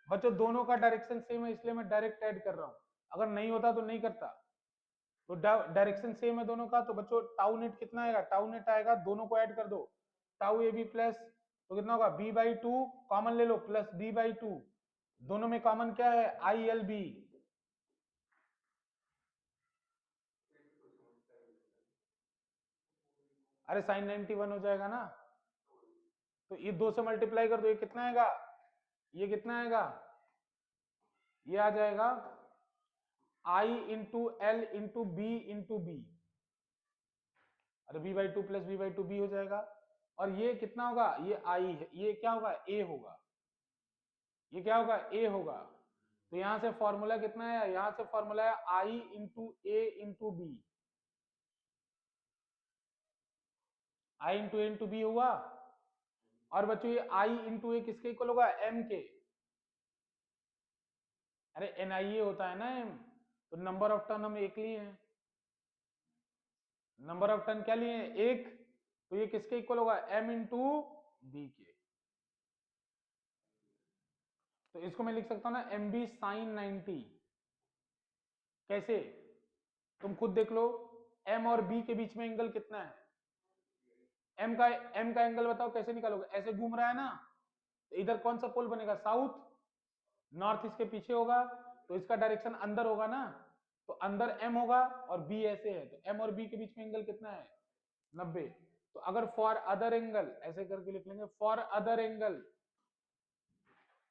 [SPEAKER 1] बच्चों, दोनों का डायरेक्शन सेम है इसलिए मैं डायरेक्ट ऐड कर रहा हूं, अगर नहीं होता तो नहीं करता। तो डायरेक्शन सेम है दोनों का, तो बच्चों टाउ नेट कितना आएगा, टाउ नेट आएगा, दोनों को ऐड कर दो, टाउ ए बी प्लस, तो कितना होगा b/2 कॉमन ले लो प्लस b/2, दोनों में कॉमन क्या है आई एल बी, अरे साइन 91 हो जाएगा ना, तो ये 2 से मल्टीप्लाई कर दो, ये कितना आएगा, ये कितना आएगा, ये आ जाएगा I into L into B into B, अरे b/2 प्लस b/2 b हो जाएगा, और ये कितना होगा, ये I है, ये क्या होगा a होगा, ये क्या होगा a होगा, तो यहां से फॉर्मूला कितना है, यहां से फॉर्मूला है I into a into B, I into a into B हुआ, और बच्चों ये I इंटू a किसके इक्वल होगा, m के, अरे NIA होता है ना m, तो नंबर ऑफ टर्न हम एक लिए हैं, नंबर ऑफ टर्न क्या लिए हैं एक, तो ये किसके इक्वल होगा m इंटू बी के, तो इसको मैं लिख सकता हूं ना mb साइन 90, कैसे, तुम खुद देख लो, m और b के बीच में एंगल कितना है, m का एंगल बताओ कैसे निकालोगे, ऐसे घूम रहा है ना, तो इधर कौन सा पोल बनेगा साउथ, नॉर्थ इसके पीछे होगा, तो इसका डायरेक्शन अंदर होगा ना, तो अंदर m होगा और b ऐसे है, तो m और b के बीच में एंगल कितना है 90, तो अगर फॉर अदर एंगल ऐसे करके लिख लेंगे, for other angle,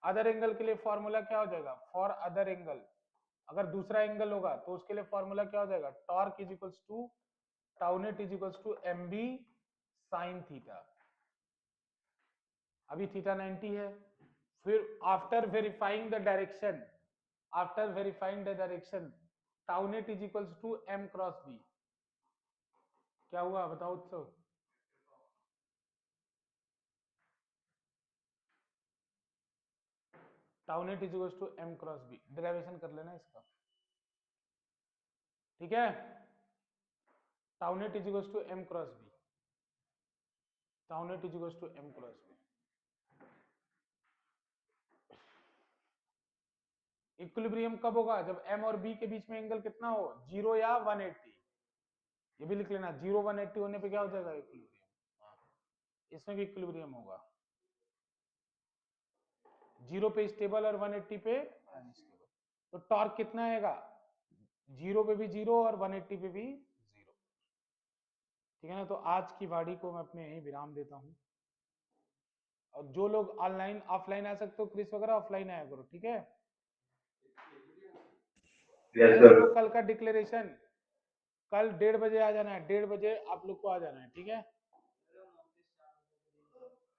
[SPEAKER 1] other angle के लिए फॉर्मूला क्या हो जाएगा, फॉर अदर एंगल, अगर दूसरा एंगल होगा तो उसके लिए फॉर्मूला क्या हो जाएगा, torque is equals to tau net is equals to M B sine theta, अभी थीटा 90 है, फिर after verifying the direction, after verifying the direction tau net is equals to M cross B, क्या हुआ बताओ Utsav, tau net is equals to M cross B, derivation कर लेना इसका, ठीक है, tau net is equals to M cross B, tau net is equals to M cross B, equilibrium कब होगा, जब m और b के बीच में एंगल कितना हो 0 या 180, ये भी लिख लेना, 0 180 होने पे क्या हो जाएगा इक्विलिब्रियम, इसमें भी इक्विलिब्रियम होगा, 0 पे स्टेबल और 180 पे अनस्टेबल, तो टॉर्क कितना आएगा, 0 पे भी 0 और 180 पे भी 0, ठीक है ना। तो आज की वाड़ी को मैं अपने यहीं विराम देता हूं, और जो लोग ऑनलाइन ऑफलाइन आ सकते हो क्रिस वगैरह ऑफलाइन आया करो, ठीक है।
[SPEAKER 2] Yes sir.
[SPEAKER 1] तो कल का डिक्लेरेशन, कल 1:30 बजे आ जाना है, 1:30 बजे आप लोग को आ जाना है, ठीक है।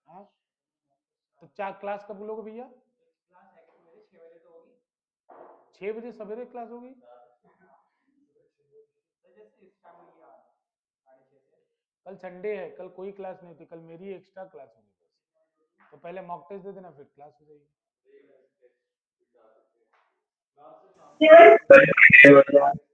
[SPEAKER 1] हाँ तो चार क्लास कब लोगे भैया, 6 बजे सवेरे क्लास होगी, कल संडे है, कल कोई क्लास नहीं थी, कल मेरी एक्स्ट्रा क्लास होगी बस, तो पहले मॉक टेस्ट दे देना फिर क्लास हो जाएगी।
[SPEAKER 2] सर